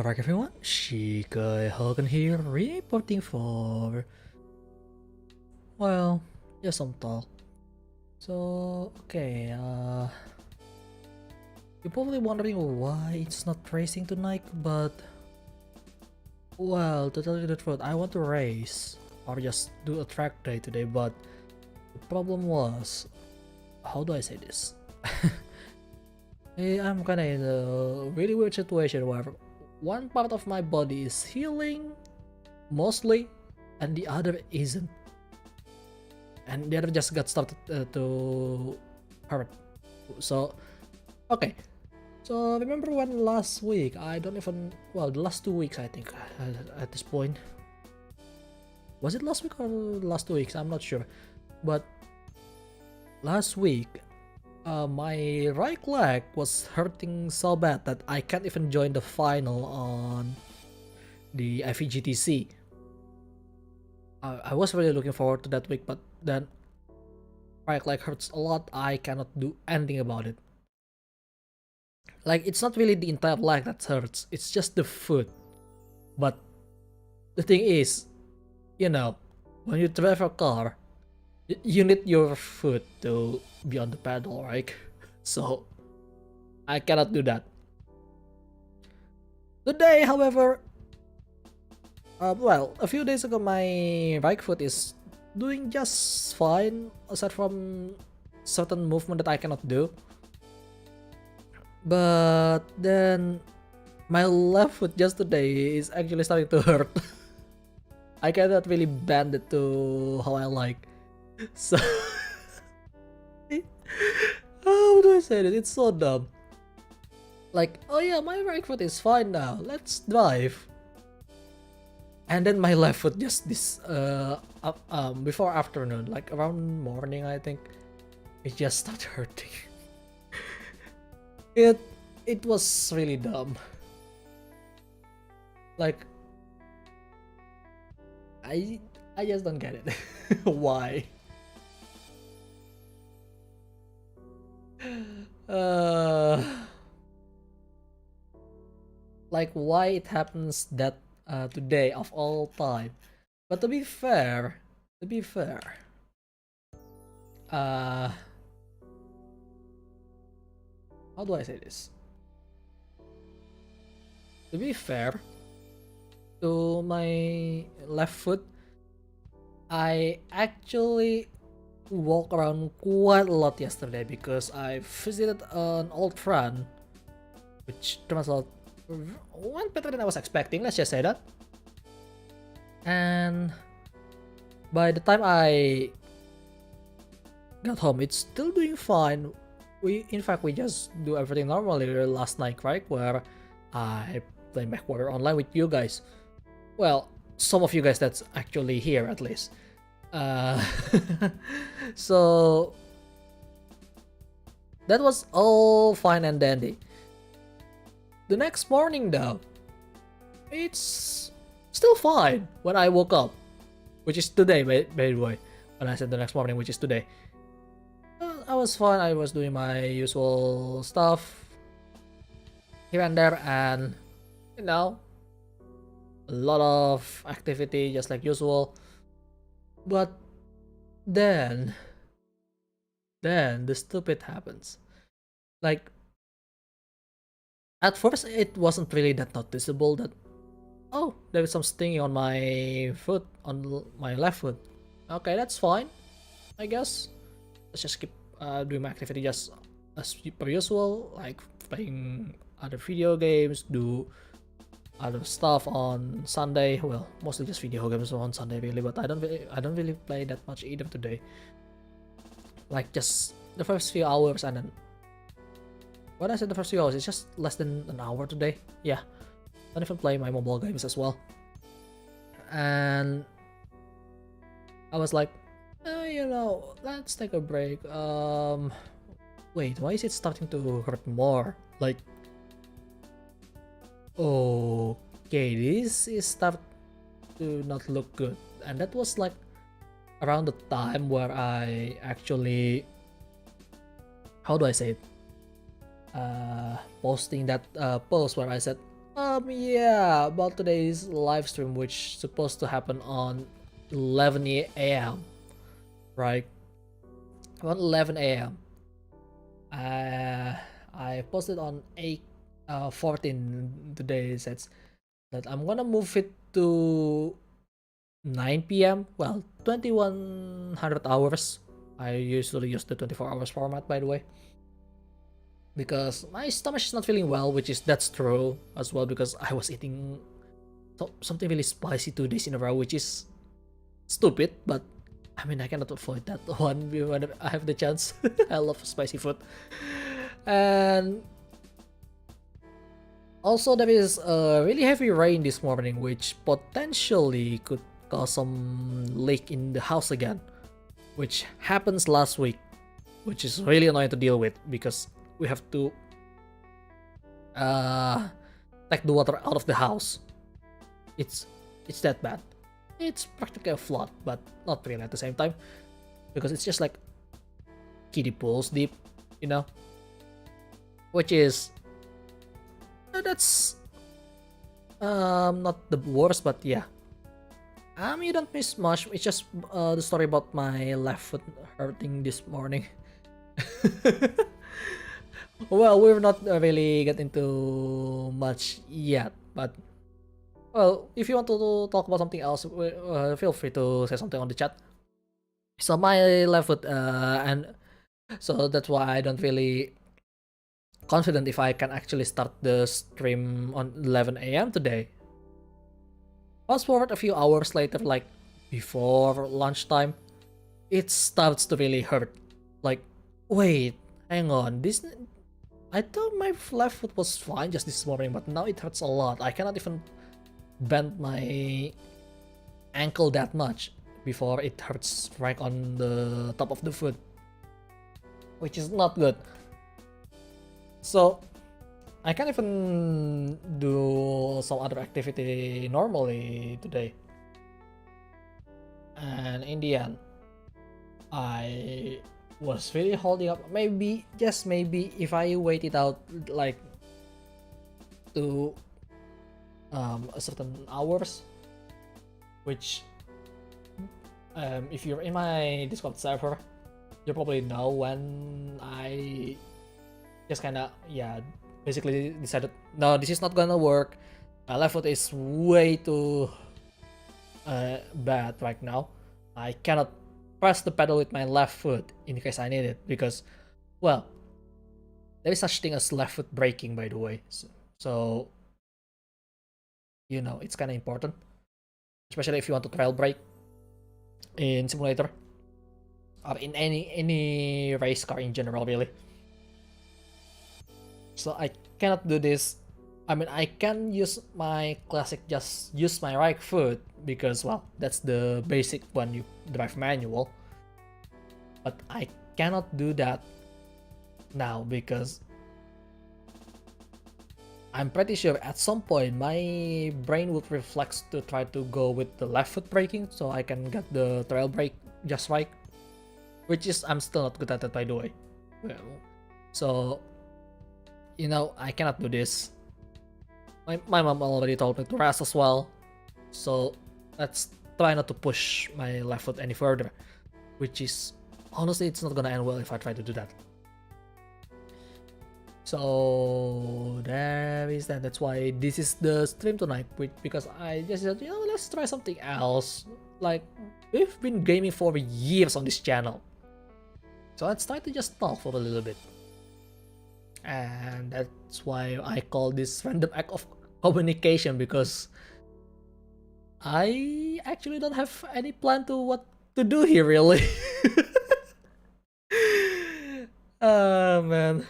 Alright everyone, Shikai Hogan here, reporting for, well, just some talk. So, okay, you're probably wondering why it's not racing tonight, but, well, to tell you the truth, I want to race, or just do a track day today, but the problem was, how do I say this? I'm kinda in a really weird situation where one part of my body is healing, mostly, and the other isn't. And the other just got started to hurt. So, okay. So, remember when last week, the last 2 weeks I think, at this point. Was it last week or last 2 weeks? I'm not sure. But, last week, my right leg was hurting so bad that I can't even join the final on the FEGTC. I was really looking forward to that week, but then right leg hurts a lot. I cannot do anything about it. Like, it's not really the entire leg that hurts, it's just the foot. But the thing is, you know, when you drive a car, you need your foot to be on the pedal, right? So I cannot do that. Today, however, a few days ago my right foot is doing just fine, aside from certain movement that I cannot do. But then my left foot just today is actually starting to hurt. I cannot really bend it to how I like. So, how do I say it? It's so dumb. Like, oh yeah, my right foot is fine now, let's drive. And then my left foot just before afternoon, like around morning I think, it just started hurting. It was really dumb. Like, I just don't get it. Why? Like, why it happens that today of all time? But to be fair, how do I say this? To be fair to my left foot, I actually walk around quite a lot yesterday because I visited an old friend, which turns out went better than I was expecting, let's just say that. And by the time I got home, it's still doing fine. In fact, we just do everything normally last night, right? Where I play MechWarrior online with you guys. Well, some of you guys that's actually here at least. So that was all fine and dandy. The next morning though, it's still fine when I woke up, which is today, by the way. When I said the next morning, which is today, I was fine. I was doing my usual stuff here and there, and you know, a lot of activity just like usual. But then the stupid happens. Like, at first it wasn't really that noticeable that, oh, there is some stinging on my foot, on my left foot. Okay, that's fine, I guess. Let's just keep doing my activity just as per usual, like playing other video games, do other stuff on Sunday. Well, mostly just video games on Sunday really, but I don't really play that much either today. Like, just the first few hours, and then when I said the first few hours, it's just less than an hour today. Yeah, don't even play my mobile games as well. And I was like, you know, let's take a break. Wait, why is it starting to hurt more? Like, okay, this is start to not look good. And that was like around the time where I actually, how do I say it, posting that post where I said, Yeah, about today's live stream, which supposed to happen on 11 a.m. Right? Around 11 a.m. I posted on 14 today says that I'm gonna move it to 9 p.m. Well, 2100 hours. I usually use the 24 hours format, by the way, because my stomach is not feeling well, which is that's true as well, because I was eating something really spicy 2 days in a row, which is stupid, but I mean, I cannot avoid that one when I have the chance. I love spicy food. And also there is a really heavy rain this morning, which potentially could cause some leak in the house again, which happens last week, which is really annoying to deal with because we have to take the water out of the house. It's that bad. It's practically a flood, but not really at the same time, because it's just like kiddie pools deep, you know, which is that's not the worst, but yeah. You don't miss much. It's just the story about my left foot hurting this morning. Well, we're not really getting into much yet, but well, if you want to talk about something else, feel free to say something on the chat. So my left foot, and so that's why I don't really confident if I can actually start the stream on 11 a.m. today. Fast forward a few hours later, like before lunchtime, it starts to really hurt. Like, wait, hang on, this. I thought my left foot was fine just this morning, but now it hurts a lot. I cannot even bend my ankle that much before it hurts right on the top of the foot, which is not good. So I can't even do some other activity normally today, and in the end I was really holding up. Maybe, just maybe, if I wait it out like to a certain hours, which if you're in my Discord server, you probably know when I just kinda, yeah, basically decided, no, this is not gonna work. My left foot is way too bad right now. I cannot press the pedal with my left foot in case I need it, because, well, there is such thing as left foot braking, by the way. So you know, it's kind of important, especially if you want to trail brake in simulator or in any race car in general, really. So I cannot do this. I mean, I can use my classic, just use my right foot, because, well, that's the basic when you drive manual. But I cannot do that now because I'm pretty sure at some point my brain would reflex to try to go with the left foot braking so I can get the trail brake just right, which is, I'm still not good at it, by the way. So, you know, I cannot do this. My mom already told me to rest as well, so let's try not to push my left foot any further, which is, honestly, it's not gonna end well if I try to do that. So there is that. That's why this is the stream tonight, because I just said, you know, let's try something else. Like, we've been gaming for years on this channel, so let's try to just talk for a little bit. And that's why I call this random act of communication, because I actually don't have any plan to what to do here, really. Oh man.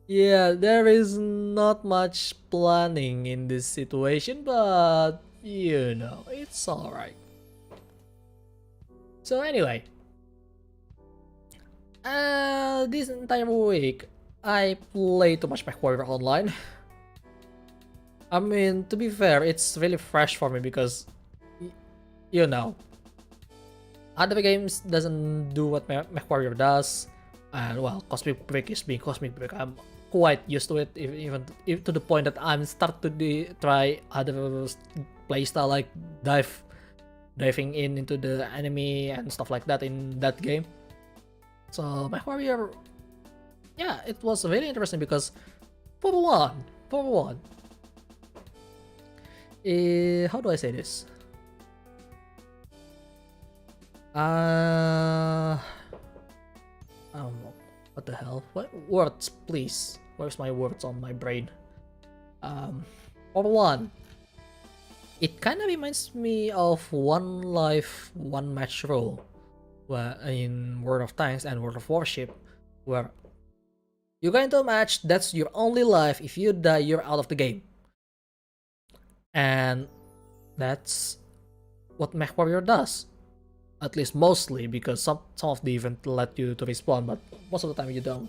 Yeah, there is not much planning in this situation, but you know, it's alright. So anyway, this entire week I play too much MechWarrior Online. I mean, to be fair, it's really fresh for me because, you know, other games doesn't do what MechWarrior does, and well, Cosmic Break is being Cosmic Break. I'm quite used to it, even to the point that I'm start to try other playstyle like diving into the enemy and stuff like that in that game. So MechWarrior, yeah, it was very interesting because for one, how do I say this? What the hell? What words, please? Where's my words on my brain? For one, it kind of reminds me of one life, one match rule, where in World of Tanks and World of Warship, where you go into a match, that's your only life. If you die, you're out of the game. And that's what MechWarrior does. At least mostly, because some of the event let you to respawn, but most of the time you don't.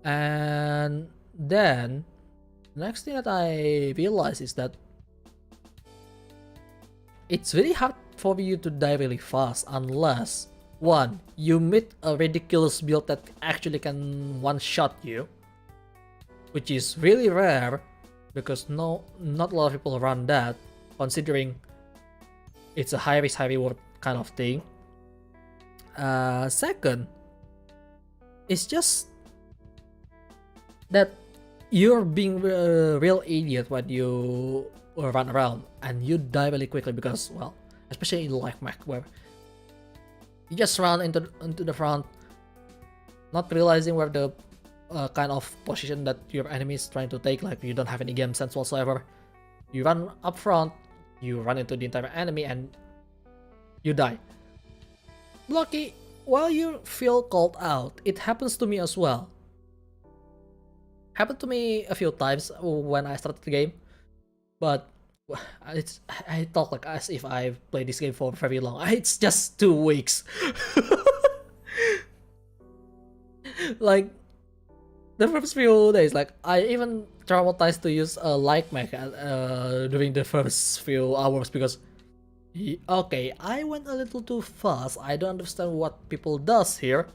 And then the next thing that I realized is that it's really hard for you to die really fast unless one, you meet a ridiculous build that actually can one-shot you, which is really rare because not a lot of people run that, considering it's a high risk, high reward kind of thing. Second, it's just that you're being a real idiot when you run around and you die really quickly because, well, especially in life mech where you just run into the front, not realizing where the kind of position that your enemy is trying to take. Like, you don't have any game sense whatsoever. You run up front, you run into the entire enemy, and you die. Lucky, while you feel called out, it happens to me as well. Happened to me a few times when I started the game, but I talk like as if I've played this game for very long. It's just 2 weeks. Like, the first few days, like, I even traumatized to use a light mech during the first few hours because, okay, I went a little too fast. I don't understand what people does here,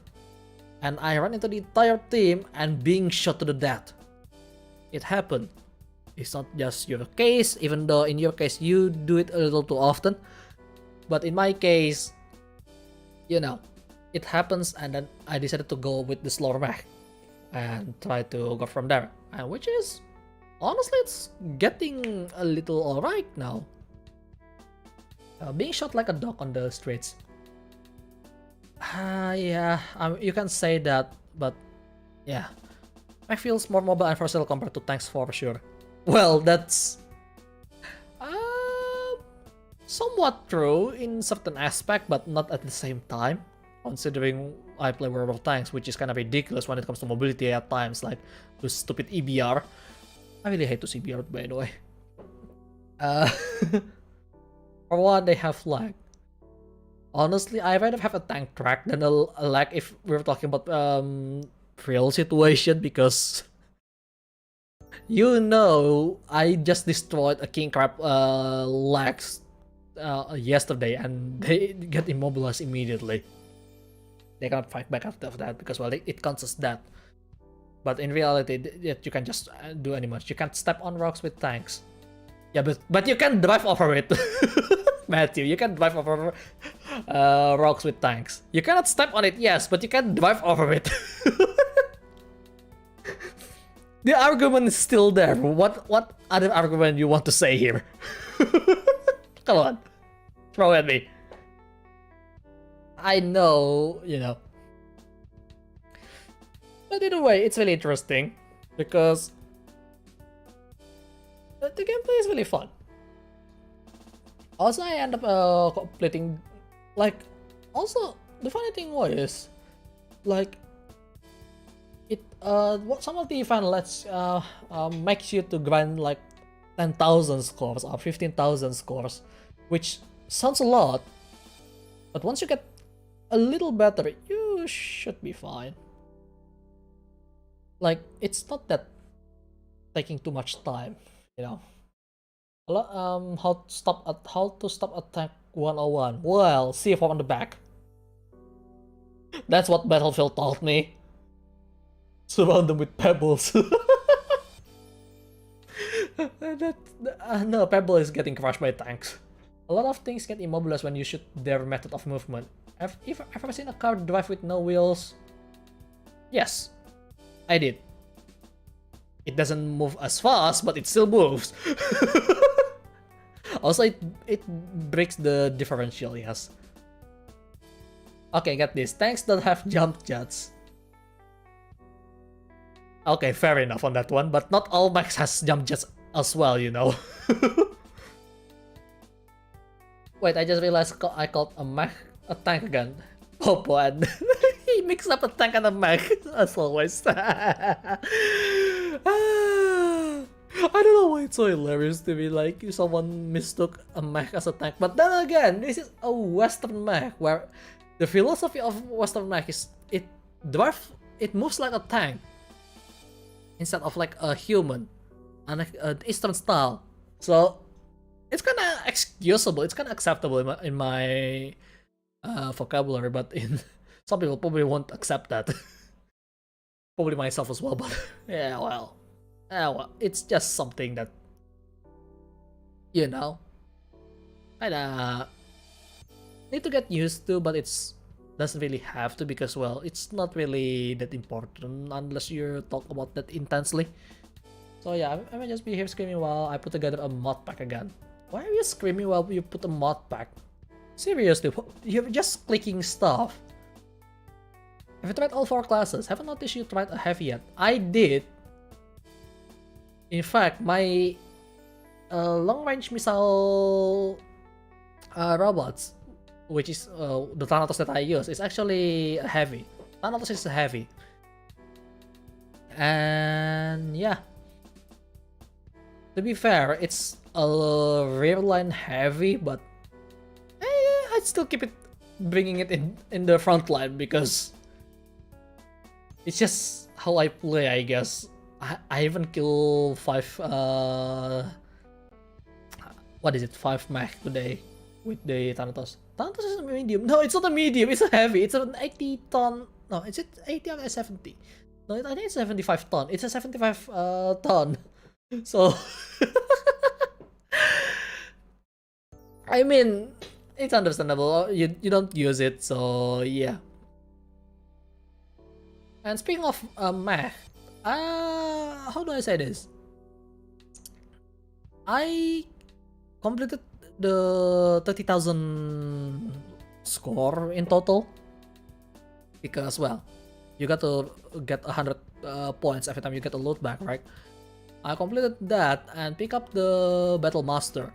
and I ran into the entire team and being shot to the death. It happened. It's not just your case, even though in your case you do it a little too often. But in my case, you know, it happens, and then I decided to go with the slower mech and try to go from there. And which is, honestly, it's getting a little alright now. Being shot like a dog on the streets. Yeah, you can say that, but yeah. Mech feels more mobile and versatile compared to tanks for sure. Well, that's somewhat true in certain aspect, but not at the same time. Considering I play World of Tanks, which is kind of ridiculous when it comes to mobility at times, like those stupid EBR. I really hate those EBR, by the way. For one, they have lag. Honestly, I'd rather have a tank track than a lag if we're talking about real situation, because you know, I just destroyed a king crab legs yesterday, and they get immobilized immediately. They cannot fight back after that because, well, it counts as that. But in reality, you can just do any much. You can't step on rocks with tanks. Yeah, but you can drive over it. Matthew, you can drive over rocks with tanks. You cannot step on it, yes, but you can drive over it. The argument is still there. What other argument you want to say here? Come on, throw at me. I know, you know. But either way, it's really interesting because the gameplay is really fun. Also, I end up completing, like, also the funny thing was, like, it some of the event makes you to grind like 10,000 scores or 15,000 scores, which sounds a lot, but once you get a little better, you should be fine. Like, it's not that taking too much time, you know. How to stop attack 101. Well, C4 on the back. That's what Battlefield taught me. surround them with pebbles. No, pebble is getting crushed by tanks. A lot of things get immobilized when you shoot their method of movement. Have you ever seen a car drive with no wheels? Yes, I did. It doesn't move as fast, but it still moves. Also, it breaks the differential, yes. Okay, get this. Tanks don't have jump jets. Okay, fair enough on that one, but not all mechs has jump jets as well, you know. Wait, I just realized I called a mech a tank again. Oh boy, he mixed up a tank and a mech, as always. I don't know why it's so hilarious to me, like, if someone mistook a mech as a tank. But then again, this is a Western mech, where the philosophy of Western mech is it moves like a tank instead of like a human, and an Eastern style. So it's kind of excusable, it's kind of acceptable in my vocabulary, but in some people probably won't accept that. Probably myself as well, but yeah, well, it's just something that, you know, kinda need to get used to, but it's doesn't really have to, because, well, it's not really that important unless you talk about that intensely. So yeah, I might just be here screaming while I put together a mod pack again. Why are you screaming while you put a mod pack? Seriously, you're just clicking stuff. Have you tried all 4 classes? Haven't noticed you tried a heavy yet. I did. In fact, my long-range missile robots, which is the Thanatos that I use, is actually heavy. Thanatos is heavy. And yeah. To be fair, it's a rear line heavy, but I'd still keep it, bringing it in the front line, because it's just how I play, I guess. I even kill 5 what is it, 5 mech today with the Thanatos. Thanatos is a medium. No, it's not a medium, it's a heavy. It's an 80 ton. No, is it 80 or 70? No, I think it's 75 ton. It's a 75 ton. So I mean, it's understandable. You don't use it, so yeah. And speaking of mech, how do I say this? I completed the 30,000 score in total, because, well, you got to get 100 points every time you get a loot back, right? I completed that and pick up the Battle Master.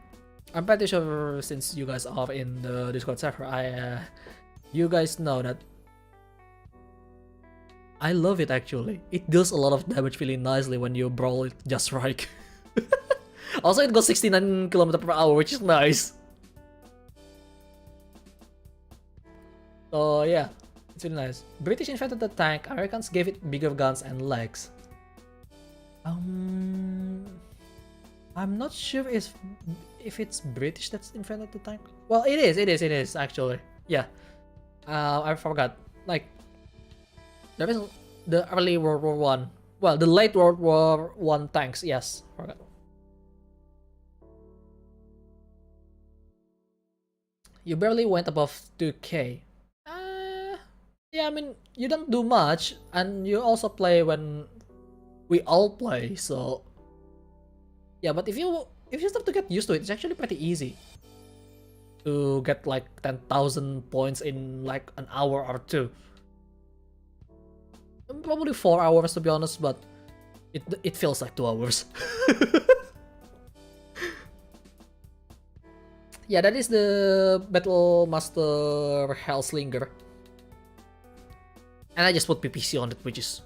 I'm pretty sure, since you guys are in the Discord server, you guys know that I love it. Actually, it deals a lot of damage really nicely when you brawl it just right. Also, it goes 69 km/h, which is nice. So yeah, it's really nice. British invented the tank. Americans gave it bigger guns and legs. I'm not sure if it's British that's invented the tank. Well, it is actually. Yeah. I forgot. Like, there is the early World War One. Well, the late World War One tanks. Yes, forgot. You barely went above 2K. Yeah, I mean, you don't do much, and you also play when we all play, so yeah. But if you start to get used to it, it's actually pretty easy to get like 10,000 points in like an hour or 2. Probably 4 hours, to be honest, but it feels like 2 hours. Yeah, that is the Battle Master Hellslinger, and I just put PPC on it, which is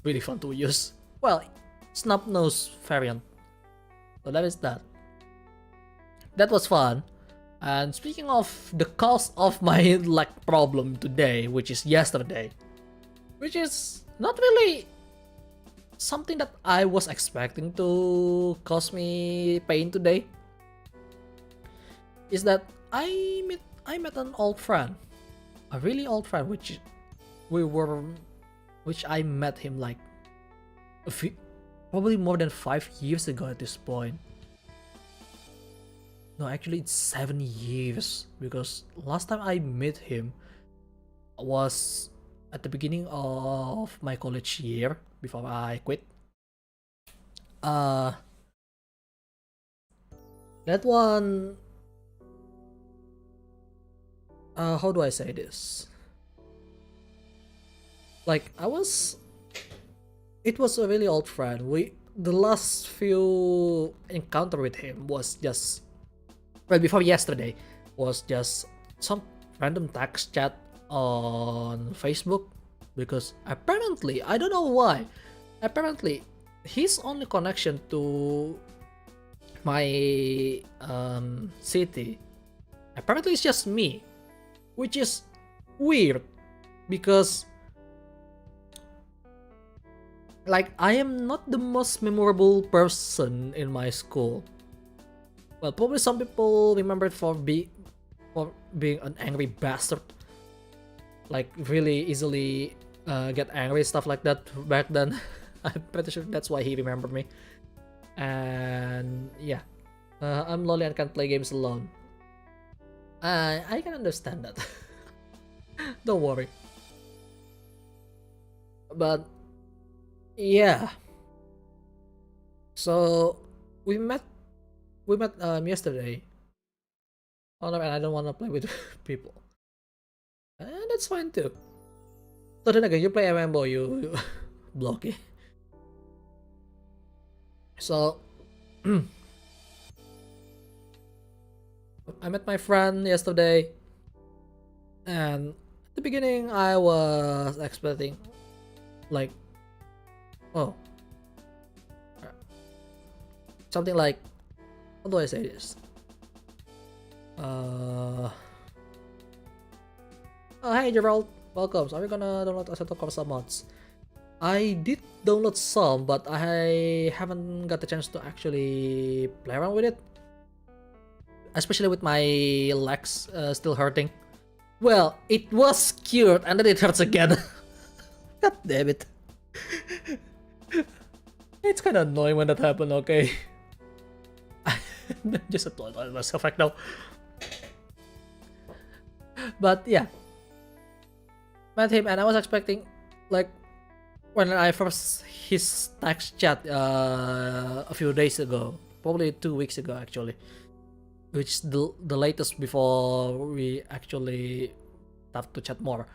really fun to use. Well, snub nose variant. So that is that. That was fun. And speaking of the cause of my lag problem today, which is yesterday, which is not really something that I was expecting to cause me pain today, is that I met an old friend, a really old friend, which I met him like probably more than 5 years ago at this point. No, actually it's 7 years, because last time I met him was at the beginning of my college year before I quit. That one, how do I say this? Like, it was a really old friend. The last few encounter with him was just, well, before yesterday, was just some random text chat on Facebook, because apparently, I don't know why, apparently his only connection to my city apparently it's just me, which is weird, because like I am not the most memorable person in my school. Well, probably some people remember it for being an angry bastard, like really easily get angry, stuff like that back then. I'm pretty sure that's why he remembered me. And yeah, I'm lonely and can't play games alone. I can understand that. Don't worry. But yeah, so we met yesterday. Oh no, and I don't want to play with people. And that's fine too. So then again, you play MMO, you blocky. So I met my friend yesterday, and at the beginning I was expecting like, oh, something like, how do I say this? Oh, hey Gerald, welcome. So are we gonna download Assetto Corsa mods? I did download some, but I haven't got the chance to actually play around with it, especially with my legs still hurting. Well, it was cured and then it hurts again. God damn it. It's kind of annoying when that happened, okay? I'm just annoyed by myself right now. But yeah, met him and I was expecting, like, when I first his text chat a few days ago, probably 2 weeks ago actually, which is the latest before we actually have to chat more.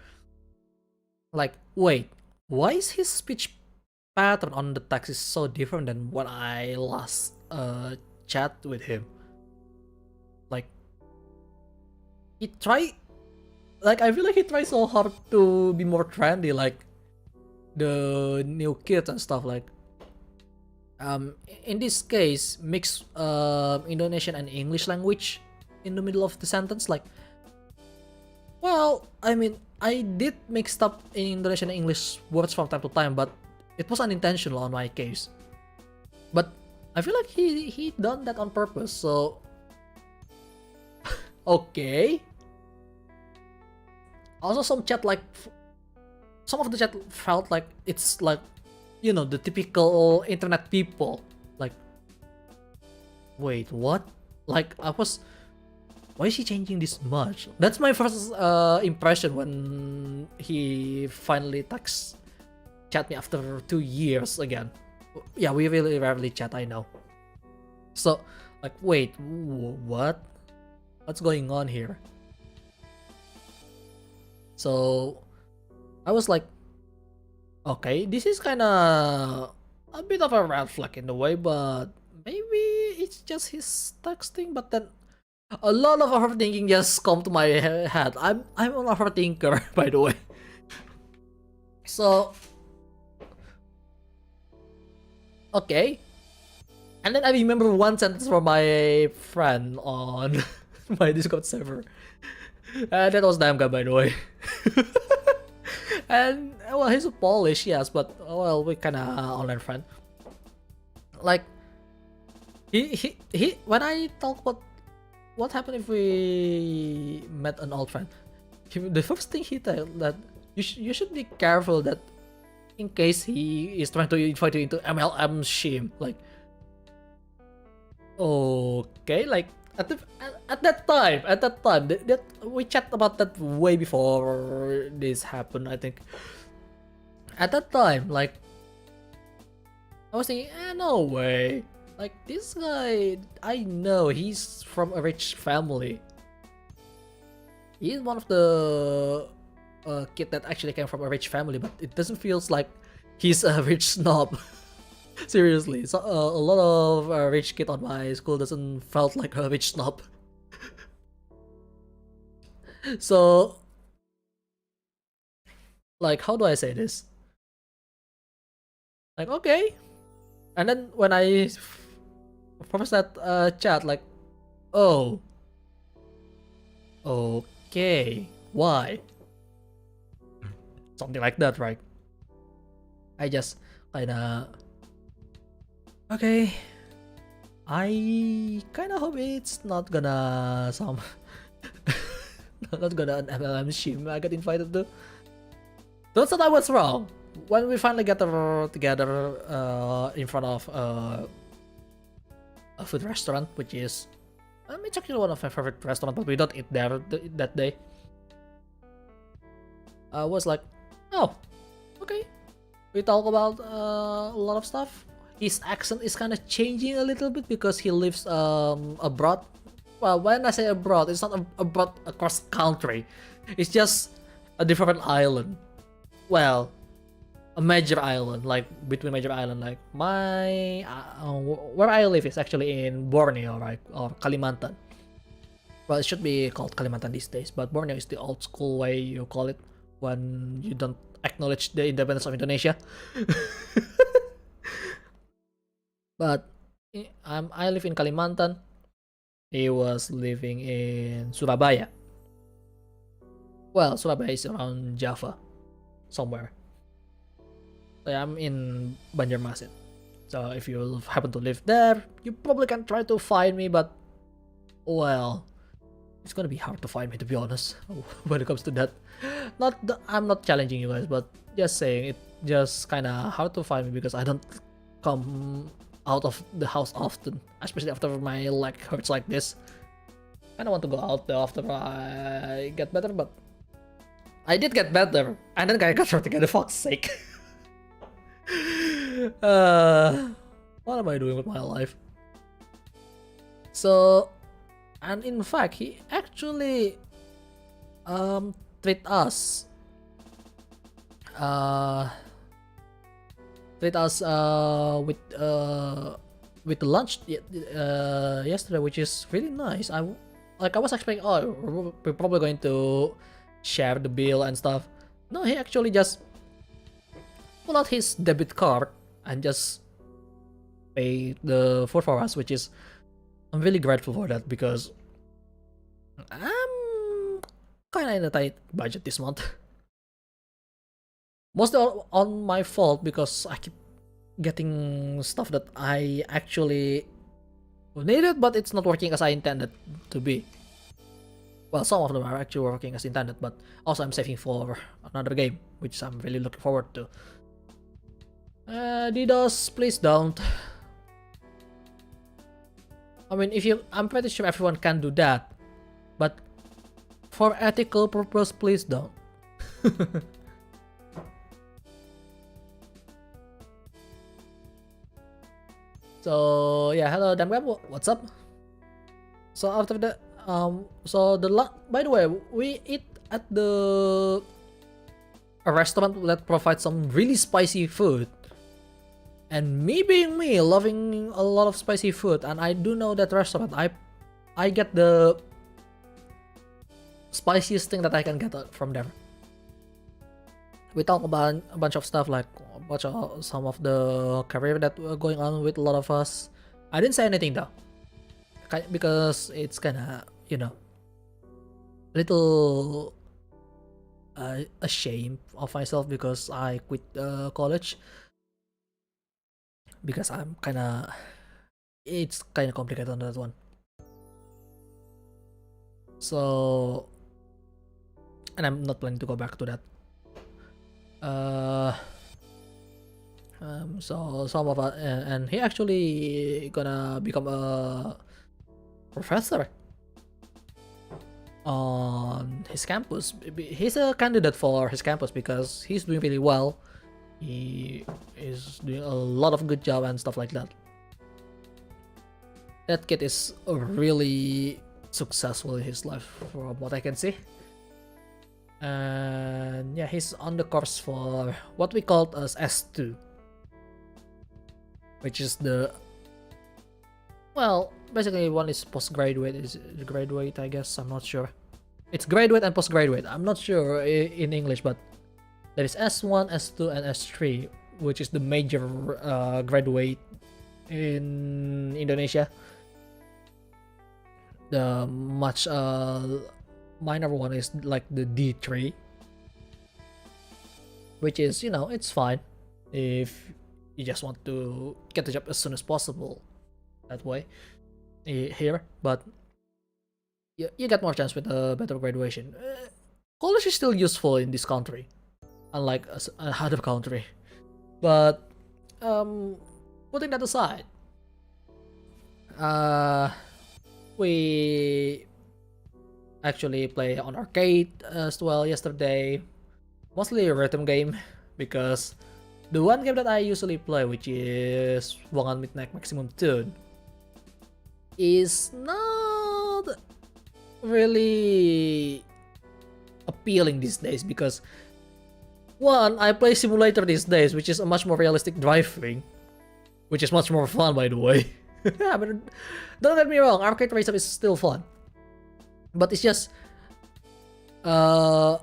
Like, wait, why is his speech pattern on the text is so different than what I last chat with him? Like, he try, like I feel like he tries so hard to be more trendy, like the new kids and stuff. Like, in this case, mix Indonesian and English language in the middle of the sentence. Like, well, I mean, I did mix up in Indonesian and English words from time to time, but it was unintentional on my case. But I feel like he done that on purpose. So okay. Also, some of the chat felt like it's like, you know, the typical internet people. Like, wait, what? Like, why is he changing this much? That's my first impression when he finally chat me after 2 years again. Yeah, we really rarely chat, I know. So, like, wait, what? What's going on here? So I was like, okay, this is kind of a bit of a red flag in a way, but maybe it's just his texting. But then a lot of overthinking just come to my head. I'm an overthinker, by the way. So okay, and then I remember one sentence from my friend on my Discord server. And that was damn guy, by the way. And well, he's a Polish, yes, but well, we kinda online friend. Like, he when I talk about what happened if we met an old friend, the first thing he told that you should be careful that in case he is trying to invite you into MLM shim. Like, okay, like at that time, that we chat about that way before this happened. I think at that time, like, I was thinking, no way. Like, this guy, I know he's from a rich family. He's one of the kid that actually came from a rich family, but it doesn't feel like he's a rich snob. Seriously, so a lot of rich kid on my school doesn't felt like a rich snob. So, like, how do I say this? Like, okay, and then when I first that chat, like, oh, okay, why? Something like that, right? I just kinda, okay, I kinda hope it's not gonna not gonna an MLM shim I got invited to. Don't that I was wrong. When we finally get together in front of a food restaurant, which is it's actually one of my favorite restaurants, but we don't eat there that day. I was like, oh, okay. We talk about a lot of stuff. His accent is kind of changing a little bit because he lives abroad. Well, when I say abroad, it's not abroad across country. It's just a different island. Well, a major island, like between major island, like my where I live is actually in Borneo, right, or Kalimantan. Well, it should be called Kalimantan these days, but Borneo is the old school way you call it when you don't acknowledge the independence of Indonesia. But I live in Kalimantan. He was living in Surabaya. Well, Surabaya is around Java, somewhere. So I'm in Banjarmasin. So if you happen to live there, you probably can try to find me, but well, it's gonna be hard to find me, to be honest, when it comes to that. I'm not challenging you guys, but just saying, it just kind of hard to find me because I don't come out of the house often, especially after my leg hurts like this. I don't want to go out there after I get better, but I did get better, and then I got hurt again, for fuck's sake. What am I doing with my life? So, and in fact, he actually treat us with lunch yesterday, which is really nice. I was expecting, oh, we're probably going to share the bill and stuff. No, he actually just pull out his debit card and just pay the food for us, which is, I'm really grateful for that because I'm kinda in a tight budget this month. Mostly on my fault because I keep getting stuff that I actually needed, but it's not working as I intended to be. Well, some of them are actually working as intended, but also I'm saving for another game, which I'm really looking forward to. DDoS, please don't. I mean, I'm pretty sure everyone can do that, but for ethical purpose, please don't. So yeah, hello Damweb, what's up? So after that, by the way, we eat at a restaurant that provides some really spicy food. And me being me, loving a lot of spicy food, and I do know that restaurant, I get the spiciest thing that I can get from there. We talk about a bunch of stuff, like some of the career that were going on with a lot of us. I didn't say anything though, because it's kinda, a little ashamed of myself because I quit college. Because it's kinda complicated on that one. So, and I'm not planning to go back to that. So some of us, and he actually gonna become a professor on his campus. He's a candidate for his campus because he's doing really well. He is doing a lot of good job and stuff like that. That kid is really successful in his life from what I can see. And yeah, he's on the course for what we call as S2, which is the, well, basically one is postgraduate, is graduate, I guess. I'm not sure. It's graduate and postgraduate. I'm not sure in English, but there is S1, S2, and S3, which is the major graduate in Indonesia. The much minor one is like the D3, which is, you know, it's fine if you just want to get the job as soon as possible that way here, but you get more chance with a better graduation. College is still useful in this country, unlike another country, but putting that aside, we actually play on arcade as well yesterday, mostly a rhythm game, because the one game that I usually play, which is Wangan Midnight Maximum Tune, is not really appealing these days because, one, I play simulator these days, which is a much more realistic driving, which is much more fun, by the way. But don't get me wrong, arcade racer is still fun, but it's just how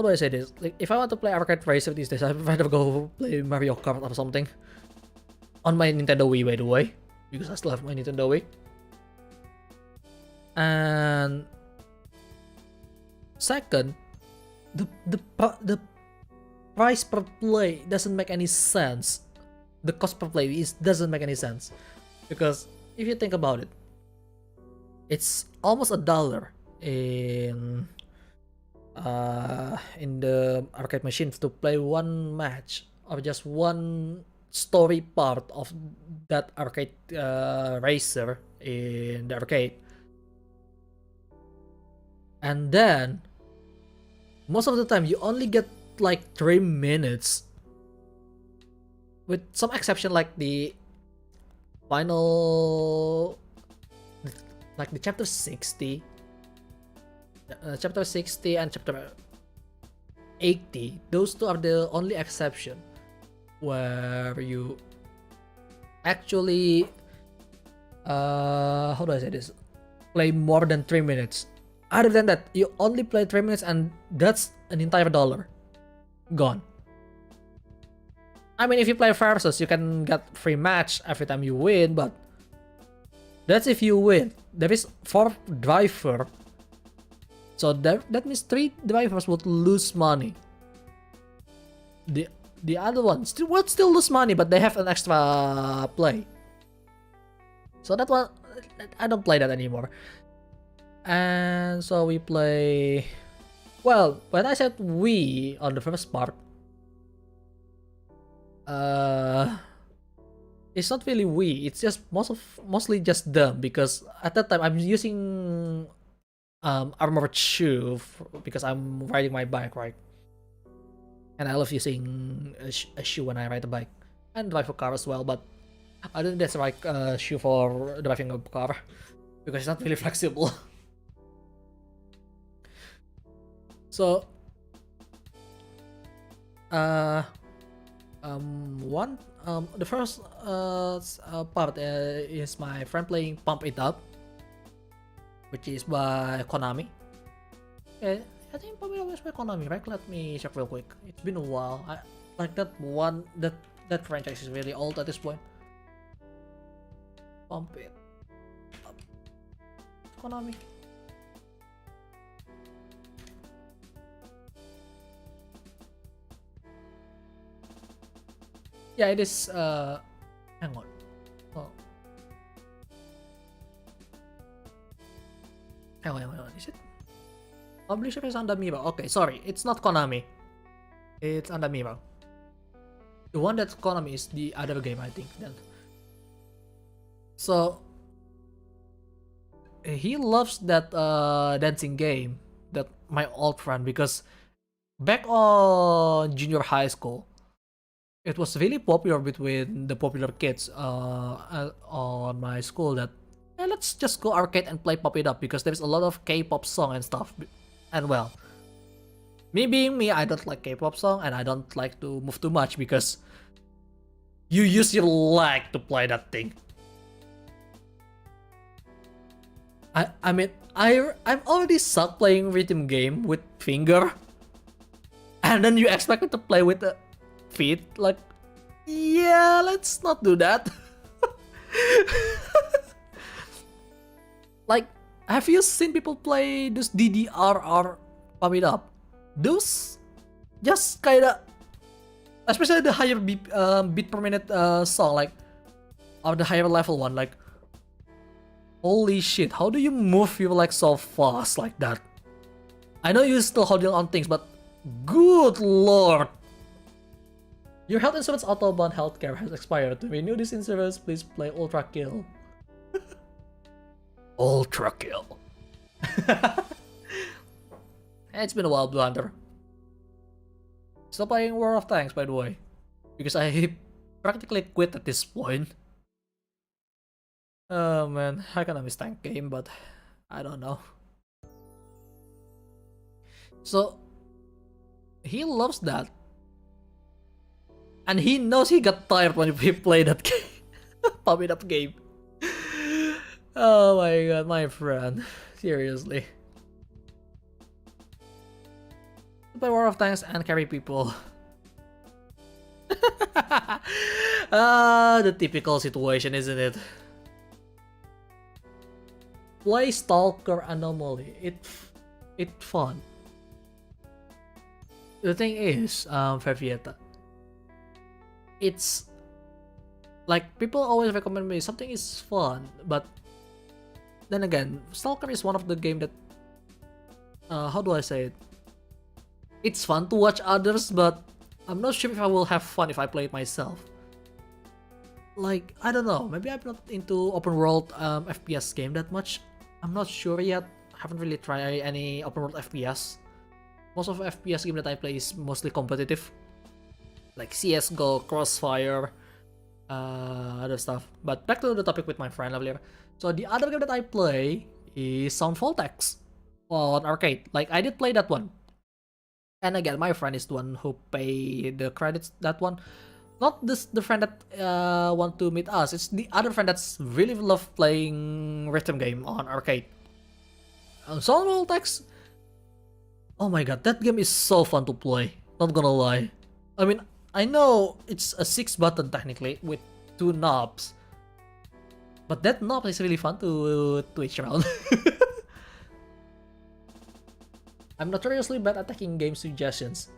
do I say this? Like, if I want to play arcade racer these days, I'd rather go play Mario Kart or something on my Nintendo Wii, by the way, because I still have my Nintendo Wii. And second, the price per play doesn't make any sense. The cost per play doesn't make any sense, because if you think about it, it's almost $1 in the arcade machine to play one match or just one story part of that arcade racer in the arcade. And then most of the time you only get like 3 minutes, with some exception like the final, like the chapter 60 and chapter 80. Those two are the only exception where you actually how do I say this, play more than 3 minutes. Other than that, you only play 3 minutes, and that's an entire $1 gone. I mean, if you play versus, you can get free match every time you win, but that's if you win. There is 4 driver, so that means 3 drivers would lose money. The other ones would still lose money, but they have an extra play. So that one, I don't play that anymore. And so we play, well, when I said we on the first part, it's not really we, it's just mostly just them, because at that time I'm using armored shoe because I'm riding my bike, right? And I love using a shoe when I ride a bike and drive a car as well, but I don't think that's the right shoe for driving a car because it's not really flexible. So the first part is my friend playing Pump It Up, which is by Konami. Yeah, I think Pump It Up is by Konami, right? Let me check real quick. It's been a while. I like that franchise is really old at this point. Pump It Up, Konami. Yeah, it is. Hang on. Oh. Hang on. Is it? Publisher is Andamiro. Okay, sorry. It's not Konami. It's Andamiro. The one that Konami is the other game, I think. Then, so he loves that dancing game, that my old friend, because back on junior high school, it was really popular between the popular kids on my school that, hey, let's just go arcade and play Pop It Up, because there's a lot of K-pop song and stuff. And well, me being me, I don't like K-pop song and I don't like to move too much because you use your leg to play that thing. I mean, I'm already suck playing rhythm game with finger, and then you expect me to play with the feet? Like, yeah, let's not do that. Like, have you seen people play this DDR or Pump It Up? Those just kinda, especially the higher beat per minute song, like, or the higher level one, like, holy shit, how do you move your legs so fast like that? I know you're still holding on things, but good lord. Your health insurance Autobahn healthcare has expired. To renew this insurance, please play Ultra Kill. Ultra Kill. It's been a while, Blunder. Still playing World of Tanks, by the way, because I practically quit at this point. Oh man, I kinda miss tank game, but I don't know. So he loves that, and he knows he got tired when we play that game. Pump It Up game. Oh my god, my friend, seriously. Play War of Tanks and carry people. The typical situation, isn't it? Play Stalker Anomaly. It's fun. The thing is, Favieta, it's like people always recommend me something is fun, but then again, Stalker is one of the game that how do I say it? It's fun to watch others, but I'm not sure if I will have fun if I play it myself. Like, I don't know, maybe I'm not into open world FPS game that much. I'm not sure yet. I haven't really tried any open world FPS. Most of the FPS game that I play is mostly competitive, like CS:GO, Crossfire, other stuff. But back to the topic with my friend earlier. So the other game that I play is Sound Voltex on arcade. Like, I did play that one. And again, my friend is the one who paid the credits that one. Not the friend that want to meet us. It's the other friend that's really love playing rhythm game on arcade. Sound Voltex. Oh my god, that game is so fun to play. Not gonna lie. I mean, I know it's a 6 button technically with 2 knobs, but that knob is really fun to twitch around. I'm notoriously bad at taking game suggestions.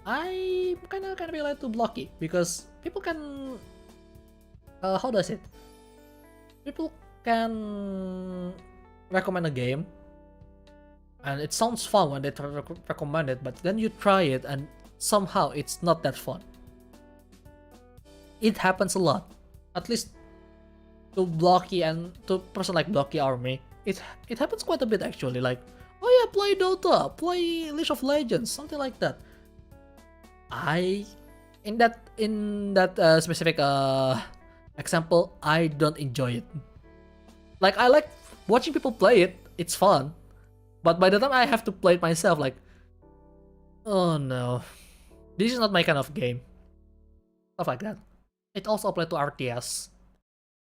I kinda relate to Blocky because people can how do I say it? People can recommend a game and it sounds fun when they recommend it, but then you try it and somehow it's not that fun. It happens a lot, at least to Blocky and to person like Blocky Army. It happens quite a bit actually. Like, oh yeah, play Dota, play League of Legends, something like that. In that specific example, I don't enjoy it. Like, I like watching people play it, it's fun, but by the time I have to play it myself, like, oh no, this is not my kind of game. Stuff like that. It also applies to RTS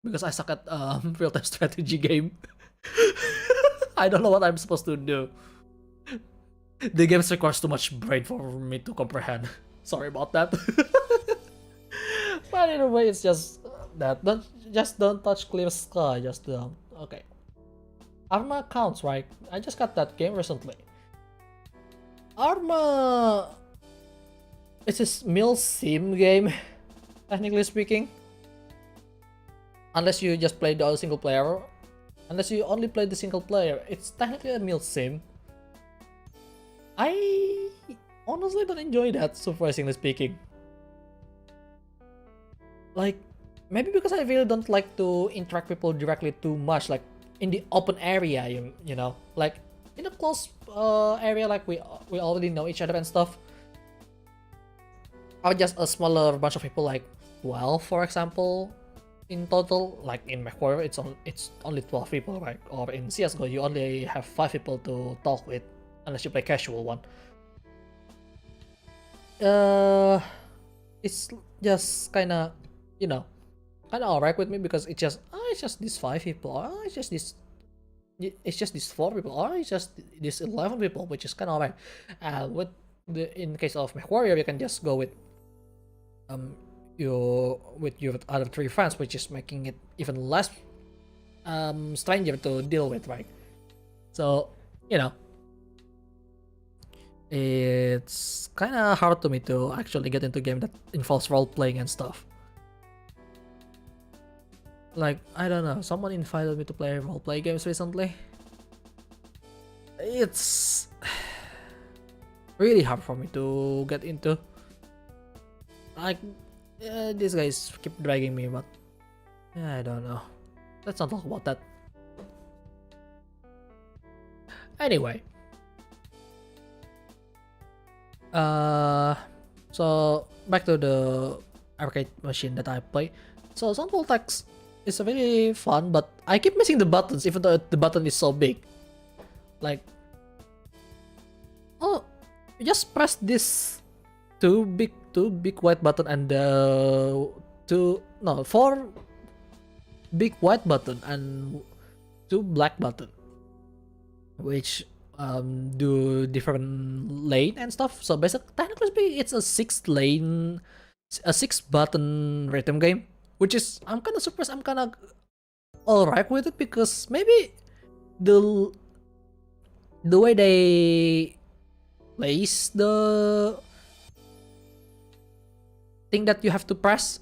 because I suck at real-time strategy game. I don't know what I'm supposed to do. The game requires too much brain for me to comprehend. Sorry about that. But either way, it's just that. Don't touch clear sky. Just okay. Arma counts, right? I just got that game recently. Arma. It's a mil sim game, technically speaking. Unless you just play the single player. Unless you only play the single player, it's technically a mil sim. I honestly don't enjoy that, surprisingly speaking. like maybe because I really don't like to interact people directly too much, like in the open area, you know, like in a close area, like we already know each other and stuff, or just a smaller bunch of people, like 12 for example in total. Like in MechWarrior it's only 12 people, right? Or in CSGO you only have 5 people to talk with unless you play casual one. It's just kinda, you know, kinda alright with me because it's just these 5 people, it's just these 4 people, or it's just these 11 people, which is kinda alright. With in the case of MechWarrior, you can just go with your other 3 friends, which is making it even less stranger to deal with, right? So, you know, it's kind of hard to me to actually get into a game that involves role playing and stuff. Like, I don't know, someone invited me to play role play games recently. It's really hard for me to get into. Like, these guys keep dragging me, but I don't know. Let's not talk about that. Anyway, so back to the arcade machine that I play. So Sound Voltax is very fun, but I keep missing the buttons, even though the button is so big. Like, oh, you just press this two big white button and four big white button and 2 black button, which do different lane and stuff. So basically, technically it's a 6 button rhythm game, which is, I'm kind of surprised. I'm kind of alright with it because maybe the way they place the thing that you have to press,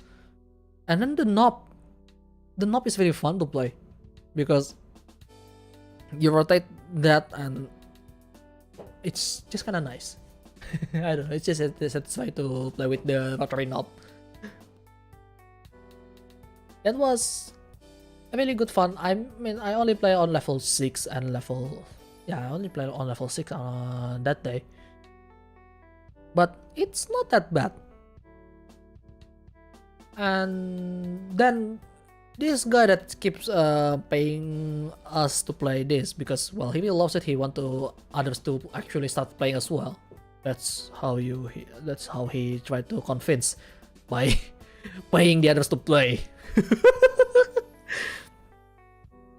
and then the knob is very fun to play because you rotate that and it's just kind of nice. I don't know, it's just satisfying to play with the rotary knob. That was a really good fun. I mean, I only play on level 6 and I only play on level 6 on that day, but it's not that bad. And then this guy that keeps paying us to play this because, well, he really loves it. He wants others to actually start playing as well. That's how he tried to convince by paying the others to play.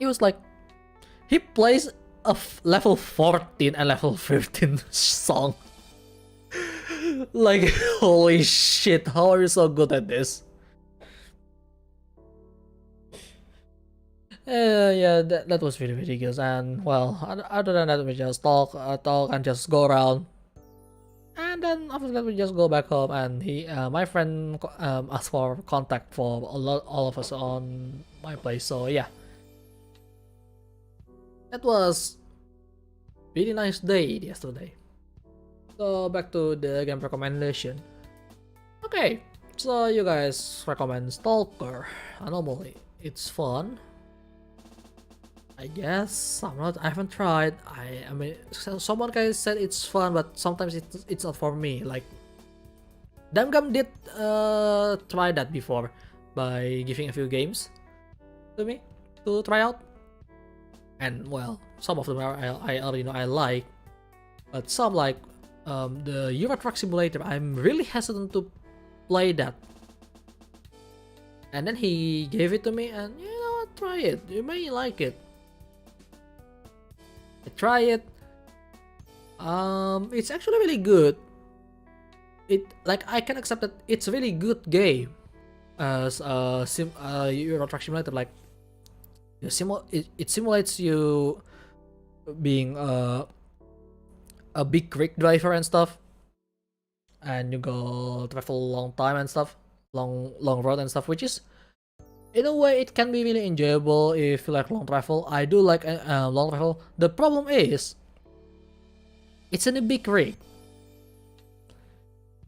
He was like, he plays a level 14 and level 15 song. Like, holy shit, how are you so good at this? Yeah, that was really good. And well, other than that, we just talk and just go around. And then after that, we just go back home. And my friend asked for contact for all of us on my place. So yeah, that was really nice day yesterday. So back to the game recommendation. Okay, so you guys recommend Stalker. Normally, it's fun, I guess. I haven't tried. I mean, someone guys said it's fun, but sometimes it's not for me. Like, Damgam did try that before by giving a few games to me to try out, and well, some of them I already know I like, but some, like the Euro Truck Simulator, I'm really hesitant to play that. And then he gave it to me, and you know what, try it. You may like it. I try it. It's actually really good. I can accept that it's a really good game as a Euro Truck Simulator. Like, it simulates you being a big rig driver and stuff, and you go travel a long time and stuff, long road and stuff, which is, in a way, it can be really enjoyable if you like long travel. I do like long travel. The problem is, it's in a big rig.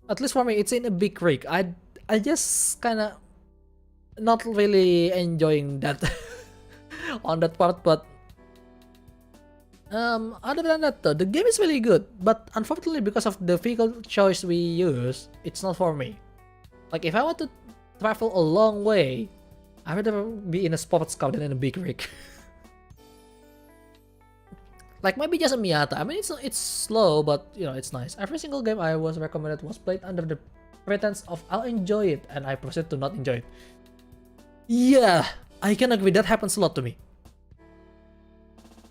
At least for me, it's in a big rig. I just kind of not really enjoying that on that part, but other than that though, the game is really good, but unfortunately because of the vehicle choice we use, it's not for me. Like if I want to travel a long way, I'd rather be in a sports car than in a big rig. Like maybe just a Miata. I mean it's slow, but you know it's nice. Every single game I was recommended was played under the pretense of I'll enjoy it, and I proceed to not enjoy it. Yeah, I can agree. That happens a lot to me.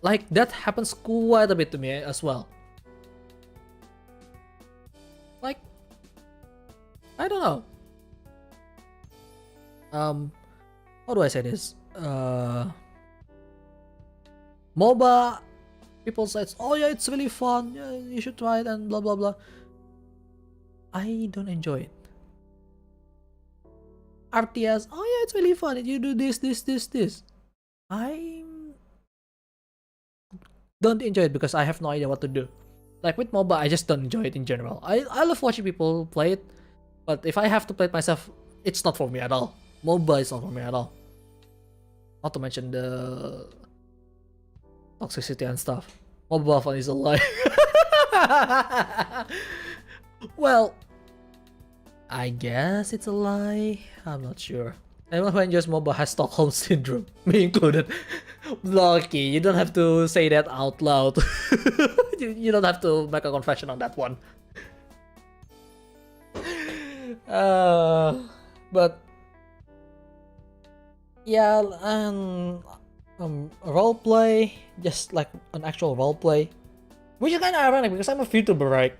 Like that happens quite a bit to me as well. Like I don't know. How do I say this? MOBA, people say, oh yeah, it's really fun, yeah, you should try it and blah blah blah. I don't enjoy it. RTS, oh yeah, it's really fun, you do this. I don't enjoy it because I have no idea what to do. Like with MOBA, I just don't enjoy it in general. I love watching people play it, but if I have to play it myself, it's not for me at all. MOBA is not for me at all. Not to mention the toxicity and stuff. MOBA fun is a lie. Well, I guess it's a lie. I'm not sure. Anyone who enjoys MOBA has Stockholm Syndrome, me included. Lucky, you don't have to say that out loud. You don't have to make a confession on that one. But yeah, roleplay, just like an actual roleplay, which is kind of ironic because I'm a Vtuber, right?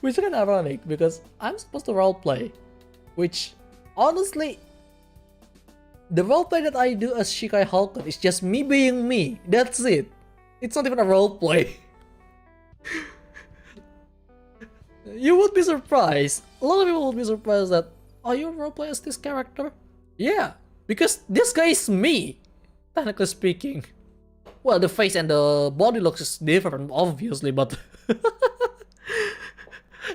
Which is kind of ironic because I'm supposed to roleplay, which honestly, the roleplay that I do as Shikai Halcon is just me being me. That's it. It's not even a roleplay. You would be surprised. A lot of people would be surprised that, oh, you roleplay as this character? Yeah, because this guy is me, technically speaking. Well, the face and the body looks is different, obviously, but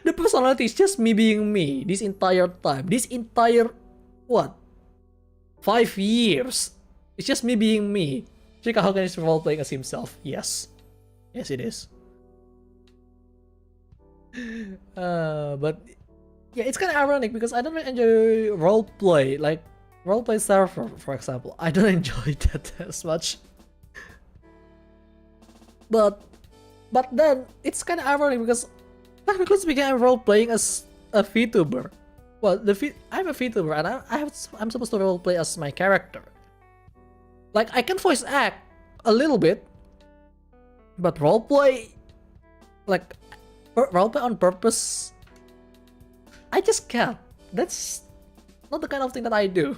the personality is just me being me this entire time. This entire, what? 5 years. It's just me being me. Shikai Halcon is roleplaying as himself. Yes. Yes, it is. But yeah, it's kind of ironic because I don't really enjoy roleplay, like roleplay server, for example. I don't enjoy that as much. But then it's kind of ironic because technically speaking, I'm roleplaying as a Vtuber. Well, I'm a Vtuber and I'm supposed to roleplay as my character. Like I can voice act a little bit, but roleplay, like roleplay on purpose, I just can't. That's not the kind of thing that I do.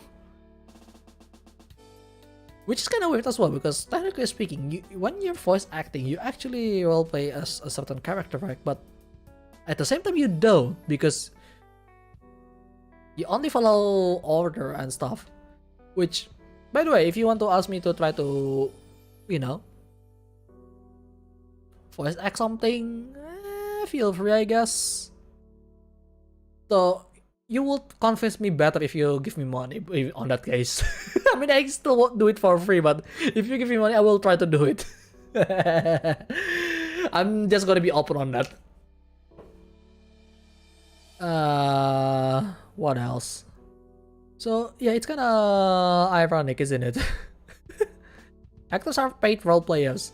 Which is kind of weird as well, because technically speaking, when you're voice acting, you actually roleplay as a certain character, right? But at the same time, you don't, because you only follow order and stuff. Which, by the way, if you want to ask me to try to, you know, voice act something, feel free, I guess. So you would convince me better if you give me money on that case. I mean, I still won't do it for free, but if you give me money, I will try to do it. I'm just gonna be open on that. What else? So yeah, it's kind of ironic, isn't it? Actors are paid role players.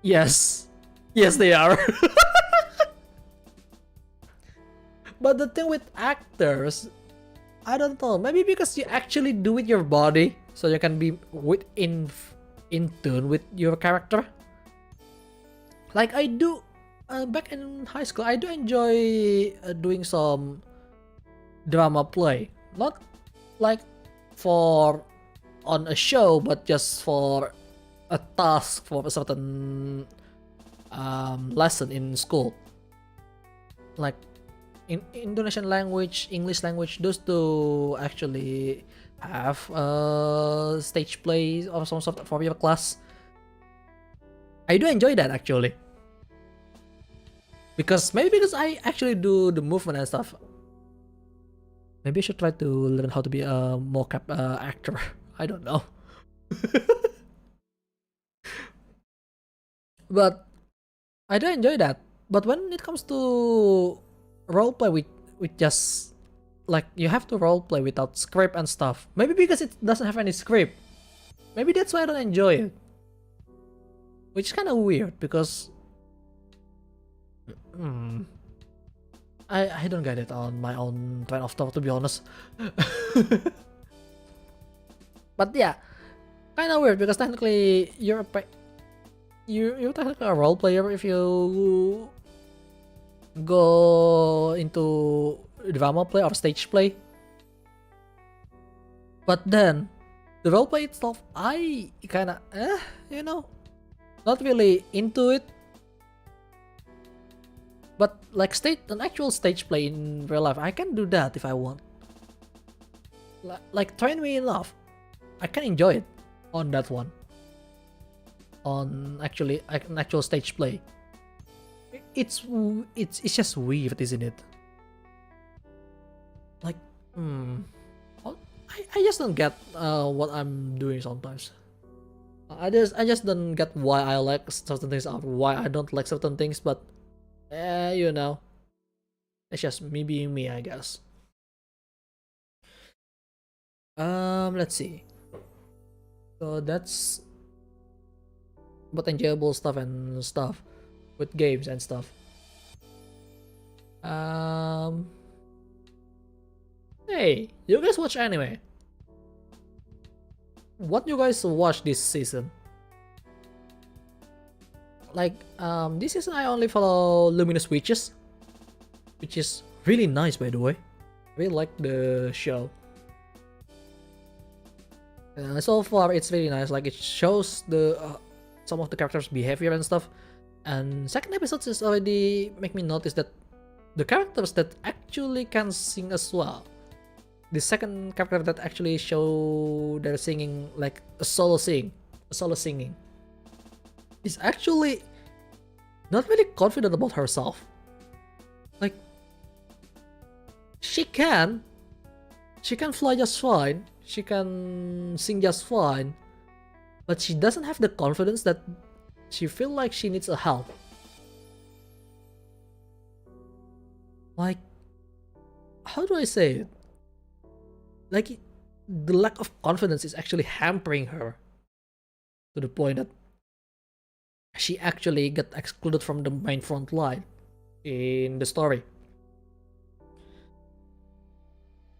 Yes, yes they are. But the thing with actors, I don't know, maybe because you actually do with your body, so you can be in tune with your character. Like I do, back in high school, I do enjoy doing some drama play. Not like for on a show, but just for a task for a certain lesson in school. Like in Indonesian language, English language, those two actually have stage plays or some sort for your class. I do enjoy that actually. Because maybe because I actually do the movement and stuff. Maybe I should try to learn how to be a mocap actor. I don't know. But I do enjoy that. But when it comes to roleplay with just like you have to roleplay without script and stuff. Maybe because it doesn't have any script. Maybe that's why I don't enjoy it. Which is kind of weird because I don't get it on my own train of thought, to be honest. But yeah, kind of weird because technically you're technically a role player if you go into drama play or stage play. But then the roleplay itself, I kinda you know, not really into it. But like an actual stage play in real life, I can do that if I want. Like train me enough, I can enjoy it on that one. On an actual stage play, it's just weird, isn't it? Like, I just don't get what I'm doing sometimes. I just don't get why I like certain things or why I don't like certain things. But you know, it's just me being me, I guess. Let's see. So that's about enjoyable stuff and stuff with games and stuff. Hey, you guys watch anime? What you guys watch this season? Like, this season I only follow Luminous Witches, which is really nice, by the way. I really like the show. So far, it's really nice. Like, it shows the some of the characters' behavior and stuff. And second episodes is already make me notice that the characters that actually can sing as well. The second character that actually show their singing, like a solo singing, is actually not really confident about herself. Like, she can fly just fine, she can sing just fine, but she doesn't have the confidence that she feel like she needs a help. Like, how do I say it? Like, the lack of confidence is actually hampering her to the point that she actually got excluded from the main front line in the story.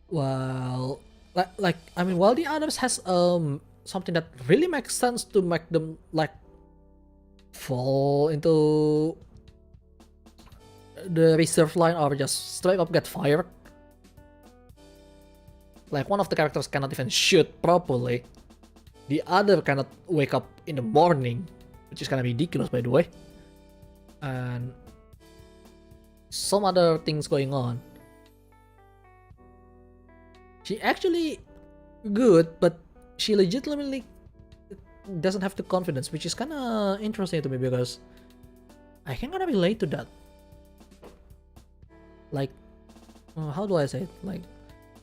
Well, I mean, while the others has something that really makes sense to make them like fall into the reserve line or just straight up get fired. Like, one of the characters cannot even shoot properly. The other cannot wake up in the morning, which is kind of ridiculous, by the way. And some other things going on. She actually good, but she legitimately doesn't have the confidence, which is kind of interesting to me because I can kind of relate to that. Like, how do I say it? Like,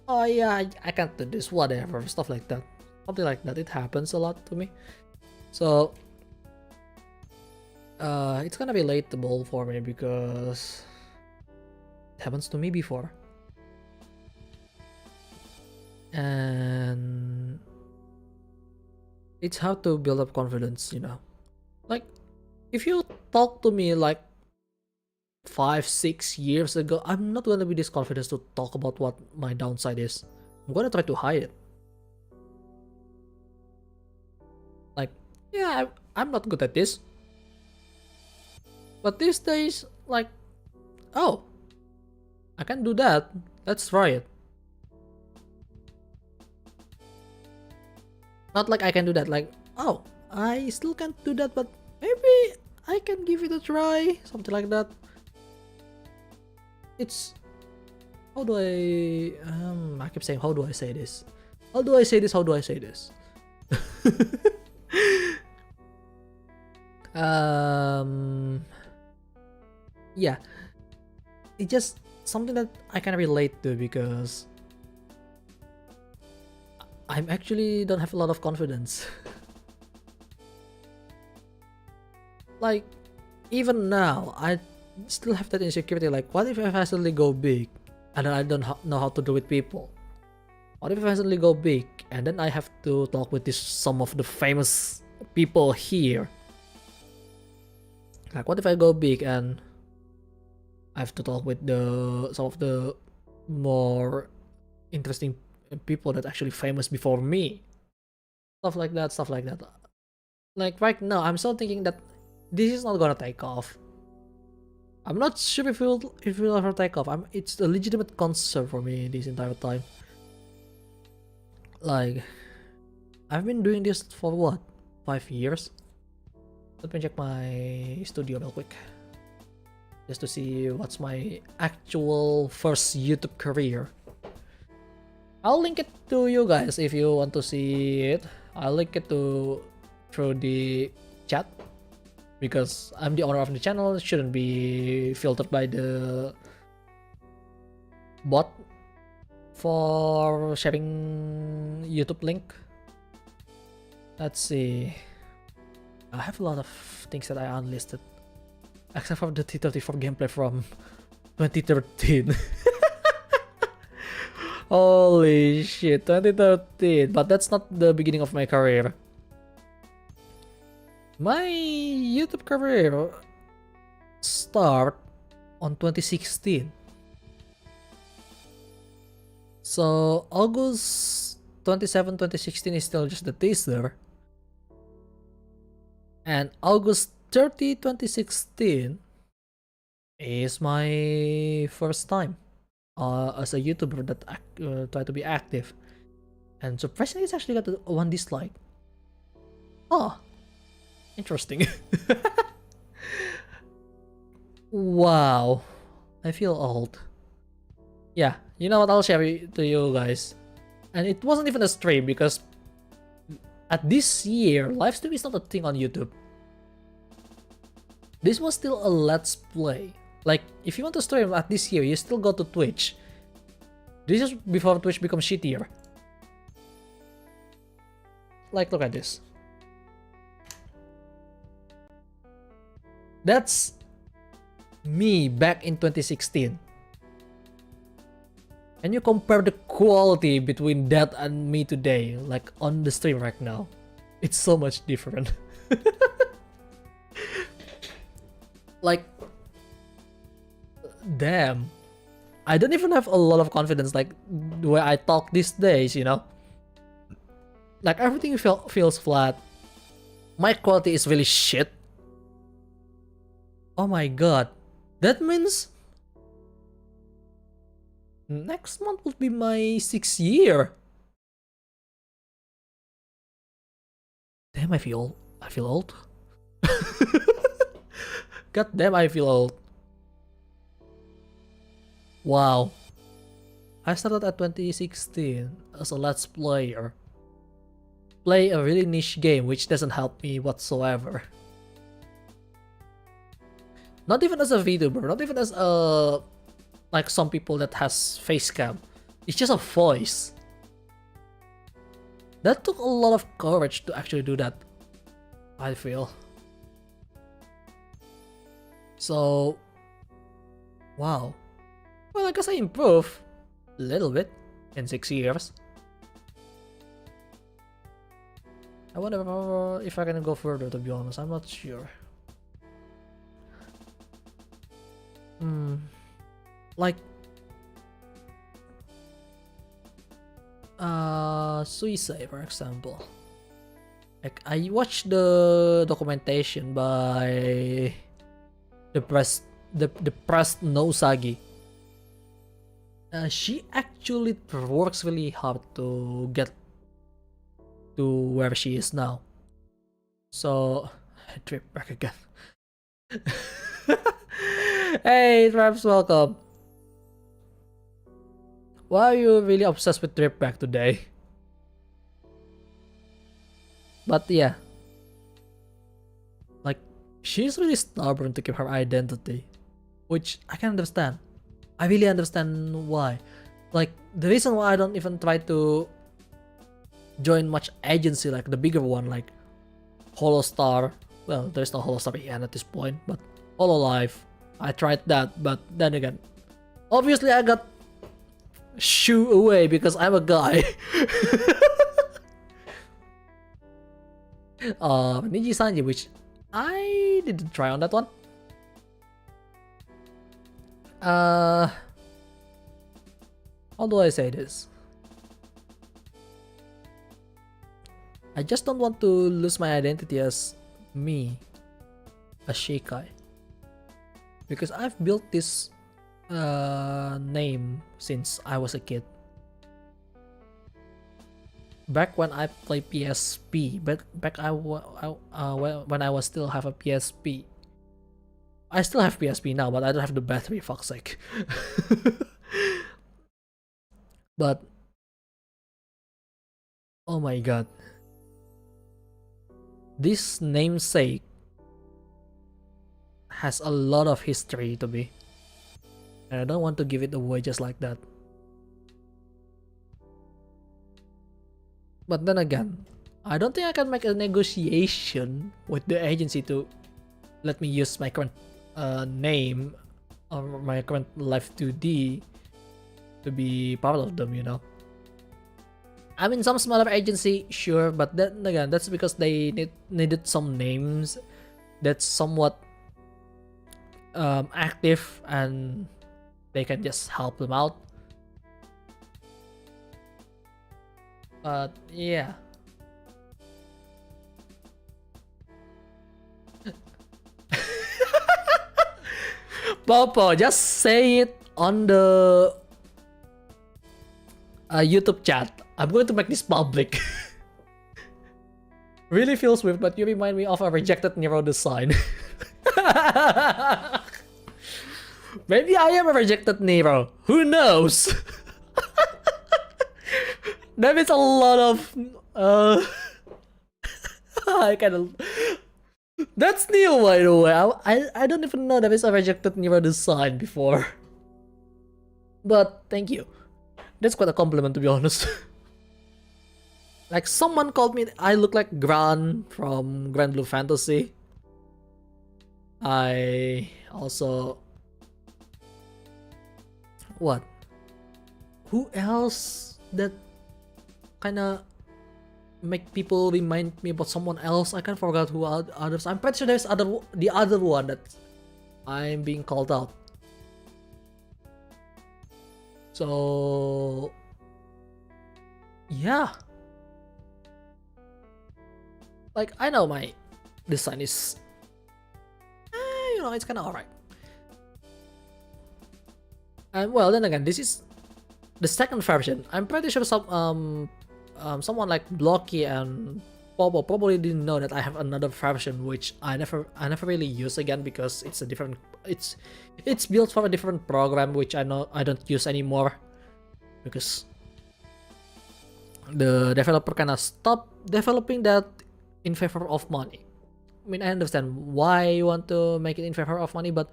oh yeah, I can't do this, whatever, stuff like that. Something like that. It happens a lot to me. So, it's kind of relatable for me because it happens to me before. And it's hard to build up confidence, you know. Like, if you talk to me like 5-6 years ago, I'm not gonna be this confident to talk about what my downside is. I'm gonna try to hide it. Like, yeah, I'm not good at this. But these days, like, oh, I can do that. Let's try it. Not like I can do that, like, oh, I still can't do that, but maybe I can give it a try. Something like that. It's, how do I keep saying, how do I say this? How do I say this? How do I say this? Yeah, it's just something that I can relate to because I'm actually don't have a lot of confidence. Like, even now, I still have that insecurity. Like, what if I suddenly go big and then I don't know how to do with people? What if I suddenly go big and then I have to talk with some of the famous people here? Like, what if I go big and I have to talk with some of the more interesting people that actually famous before me? Stuff like that, stuff like that. Like, right now, I'm still thinking that this is not gonna take off. I'm not sure if it will ever take off. It's a legitimate concern for me this entire time. Like, I've been doing this for what? 5 years? Let me check my studio real quick. Just to see what's my actual first YouTube career. I'll link it to you guys if you want to see it. I'll link it through the chat. Because I'm the owner of the channel, it shouldn't be filtered by the bot for sharing YouTube link. Let's see. I have a lot of things that I unlisted, except for the T34 gameplay from 2013. Holy shit, 2013. But that's not the beginning of my career. My YouTube career start on 2016. So August 27, 2016 is still just the teaser. And August 30, 2016 is my first time as a YouTuber that try to be active. And surprisingly, it's actually got one dislike. Oh, interesting. Wow, I feel old. Yeah, you know what? I'll share it to you guys. And it wasn't even a stream because at this year, live stream is not a thing on YouTube. This was still a let's play. Like, if you want to stream at this year, you still go to Twitch. This is before Twitch becomes shittier. Like, look at this. That's me back in 2016. And you compare the quality between that and me today, like on the stream right now. It's so much different. Like, damn. I don't even have a lot of confidence like the way I talk these days, you know? Like, everything feels flat. My quality is really shit. Oh my god. That means next month will be my 6th year. Damn, I feel old. God damn, I feel old. Wow. I started at 2016 as a let's player. Play a really niche game which doesn't help me whatsoever. Not even as a Vtuber, not even as a like some people that has face cam. It's just a voice. That took a lot of courage to actually do that, I feel. So, wow. Well, I guess I improved a little bit in 6 years. I wonder if I can go further, to be honest. I'm not sure. Like, suicide, for example. Like, I watched the documentation by the press Nosagi. She actually works really hard to get to where she is now. So, I trip back again. Hey, Traps, welcome. Why are you really obsessed with trip back today? But yeah, like, she's really stubborn to keep her identity, which I can understand. I really understand why. Like, the reason why I don't even try to join much agency like the bigger one, like Holostar. Well, there's no Holostar yet at this point, but Hololive. I tried that, but then again, obviously I got shoo away because I'm a guy. Niji Sanji, which I didn't try on that one. How do I say this? I just don't want to lose my identity as me, as Shikai, because I've built this name since I was a kid. Back when I played PSP, when I was still have a PSP. I still have PSP now, but I don't have the battery, fuck's sake. But oh my god, this namesake has a lot of history to me, and I don't want to give it away just like that. But then again, I don't think I can make a negotiation with the agency to let me use my current name or my current Life 2D to be part of them, you know. I mean, some smaller agency, sure, but then again, that's because they needed some names that's somewhat active and they can just help them out. But yeah. Popo, just say it on the YouTube chat. I'm going to make this public. Really feels weird, but you remind me of a rejected Nero design. Maybe I am a rejected Nero. Who knows? There is a lot of I kind of. That's new, by the way. I don't even know there is a rejected Nero design before. But thank you. That's quite a compliment, to be honest. Like, someone called me I look like Gran from Grand Blue Fantasy. I also... What? Who else that kinda make people remind me about someone else? I can't forget who others. I'm pretty sure there's the other one that I'm being called out. So yeah, like, I know my design is you know, it's kind of alright. And well, then again, this is the second version. I'm pretty sure someone like Blocky and Popo probably didn't know that I have another version which I never really use again because it's a different it's built for a different program which I know I don't use anymore because the developer kinda stopped developing that in favor of money. I mean, I understand why you want to make it in favor of money, but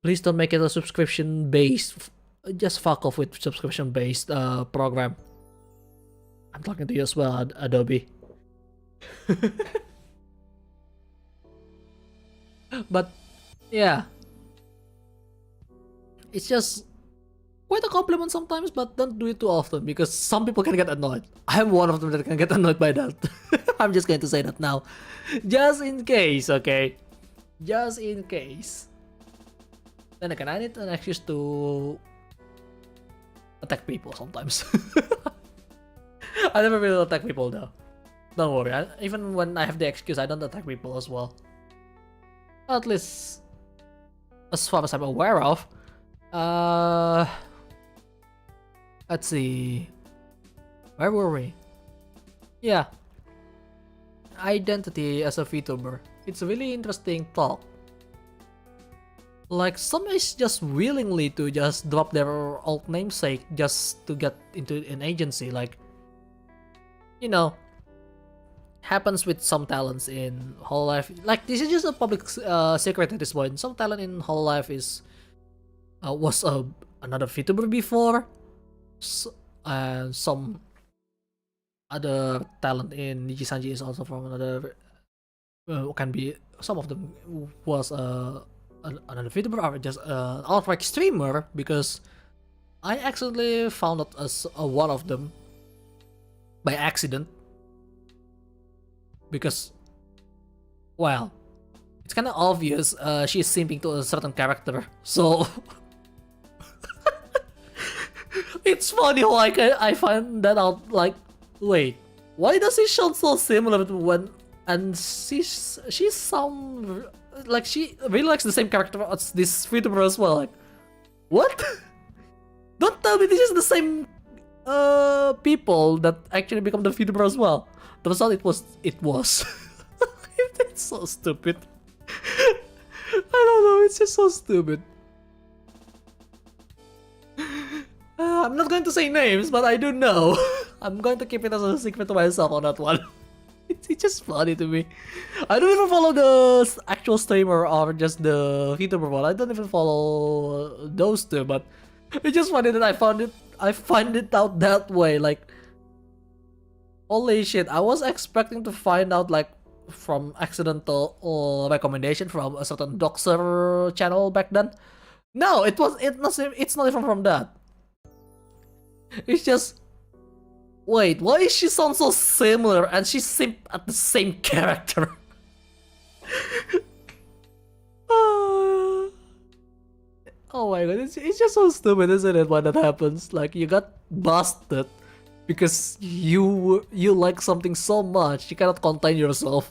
please don't make it a subscription based. Just fuck off with subscription based program. I'm talking to you as well, Adobe. But yeah, it's just quite a compliment sometimes, but don't do it too often because some people can get annoyed. I'm one of them that can get annoyed by that. I'm just going to say that now, just in case, okay? Just in case. Then again, I need an excuse to attack people sometimes. I never really attack people though. Don't worry, even when I have the excuse, I don't attack people as well. At least, as far as I'm aware of. Let's see. Where were we? Yeah. Identity as a VTuber. It's a really interesting talk. Like, some is just willingly to just drop their alt namesake just to get into an agency. Like, you know, happens with some talents in Hololive. Like, this is just a public secret at this point. Some talent in Hololive is was another VTuber before, and some other talent in Nijisanji is also from another. Can be some of them was another VTuber or just an outright streamer, because I accidentally found out as one of them by accident, because, well, it's kind of obvious she's simping to a certain character, so it's funny how I find that out, like, wait, why does she sound so similar to when, and she sound like she really likes the same character as this VTuber as well, like, what? Don't tell me this is the same people that actually become the VTuber as well. Turns out it was. It's so stupid. I don't know, it's just so stupid. I'm not going to say names, but I do know. I'm going to keep it as a secret to myself on that one. It's just funny to me. I don't even follow the actual streamer or just the VTuber one. I don't even follow those two, but it's just funny that I find it out that way. Like, holy shit! I was expecting to find out like from accidental recommendation from a certain Doxer channel back then. No, it's not even from that. It's just, wait, why is she sound so similar and she simp at the same character? Oh my god, it's just so stupid, isn't it, when that happens? Like, you got busted because you like something so much you cannot contain yourself.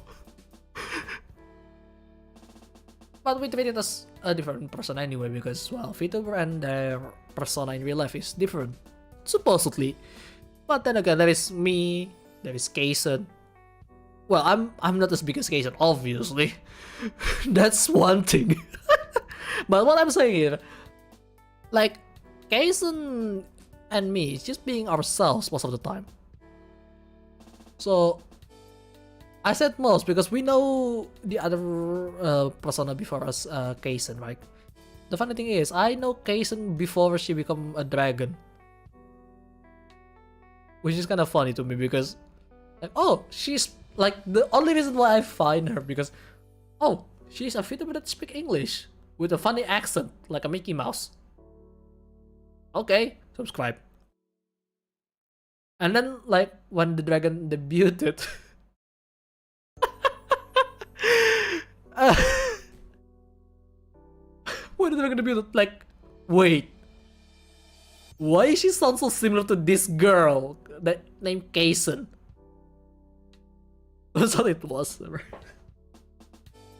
But we treat it as a different person anyway, because, well, VTuber and their persona in real life is different, supposedly. But then again, there is me, there is Kaysen. Well, I'm not as big as Kaysen, obviously. That's one thing. But what I'm saying here, like, Kaysen and me is just being ourselves most of the time. So I said most because we know the other persona before us, Kaysen, right? The funny thing is, I know Kaysen before she become a dragon, which is kind of funny to me because, like, oh, she's like the only reason why I find her because, oh, she's a VTuber that speaks English with a funny accent like a Mickey Mouse. Okay, subscribe. And then, like, when the dragon debuted, when the dragon debuted, like, wait, why is she sound so similar to this girl that named Kaysen? That's what it was.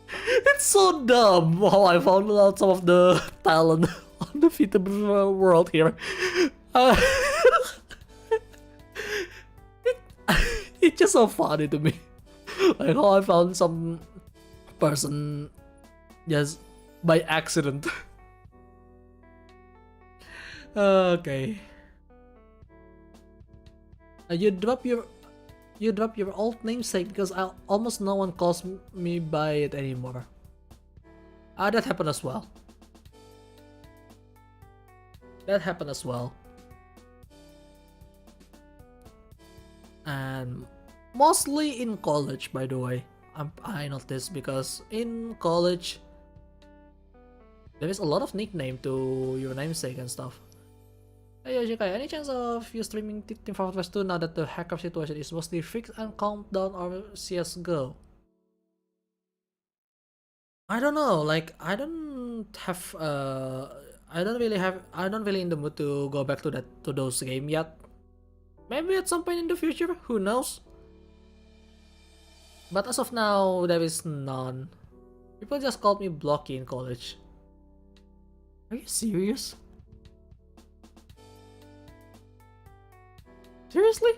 It's so dumb how I found out some of the talent on the VTuber world here. It's just so funny to me. Like how I found some person just by accident. Okay. You drop your old namesake because almost no one calls me by it anymore. That happened as well. That happened as well. And mostly in college, by the way. I noticed because in college there is a lot of nickname to your namesake and stuff. Hey Yoshika, any chance of you streaming Team Fortress West 2 now that the hacker situation is mostly fixed and Countdown or CSGO? I don't know, like I don't really in the mood to go back to those games yet. Maybe at some point in the future, who knows? But as of now, there is none. People just called me Blocky in college. Are you serious? Seriously?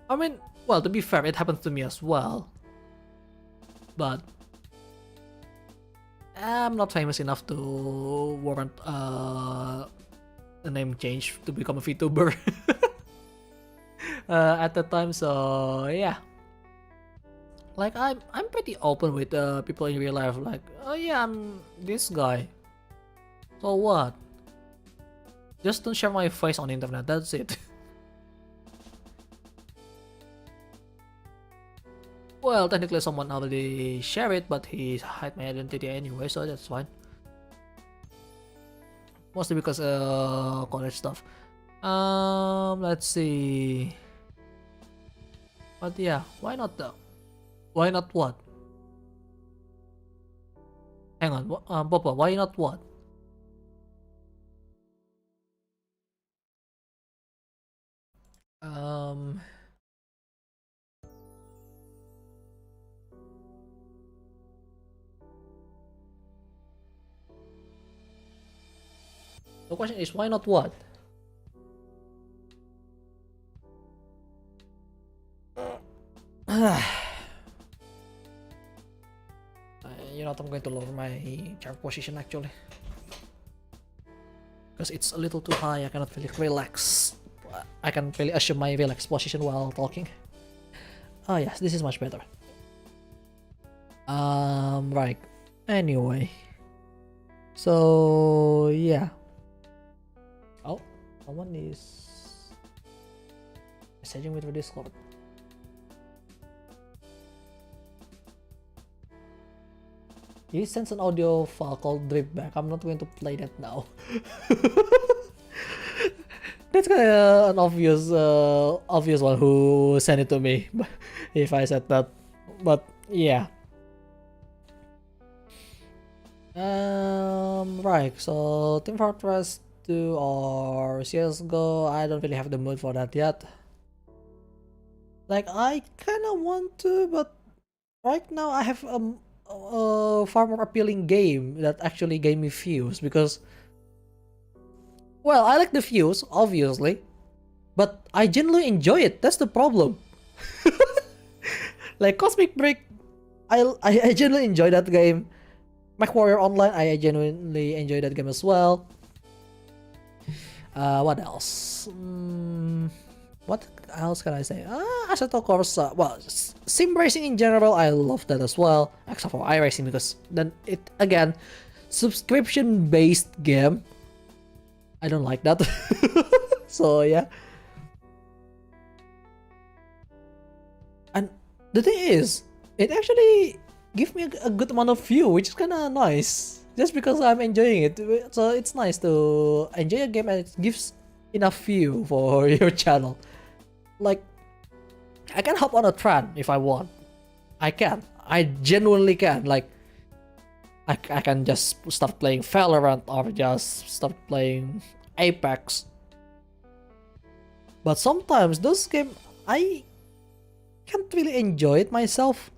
I mean, well, to be fair, it happens to me as well. But I'm not famous enough to warrant a name change to become a VTuber at the time. So yeah, like I'm pretty open with people in real life. Like, oh yeah, I'm this guy. So what? Just don't share my face on the internet. That's it. Well, technically someone already shared it, but he hid my identity anyway, so that's fine. Mostly because college stuff. Let's see. But yeah, why not though? Why not what? Hang on, Papa, why not what? The question is why not what? You know what, I'm going to lower my chair position actually. Because it's a little too high, I cannot really relax. I can really assume my relaxed position while talking. Oh yes, this is much better. Right. Anyway. So, yeah. Oh, someone is messaging with Discord. He sends an audio file called Dripback. I'm not going to play that now. That's kind of an obvious one who sent it to me. If I said that, but yeah. Right. So Team Fortress 2 or CS:GO, I don't really have the mood for that yet. Like I kind of want to, but right now I have a far more appealing game that actually gave me views because, well, I like the views obviously, but I genuinely enjoy it. That's the problem. Like Cosmic Break, I genuinely enjoy that game. MechWarrior Online, I genuinely enjoy that game as well. What else? What else can I say? Assetto Corsa. Well, sim racing in general, I love that as well. Except for iRacing because then it again, subscription-based game. I don't like that. So yeah. And the thing is, it actually gives me a good amount of view, which is kind of nice. Just because I'm enjoying it, so it's nice to enjoy a game and it gives enough view for your channel. Like, I can hop on a trend if I want. I can. I genuinely can. Like, I can just start playing Valorant or just start playing Apex. But sometimes those games, I can't really enjoy it myself.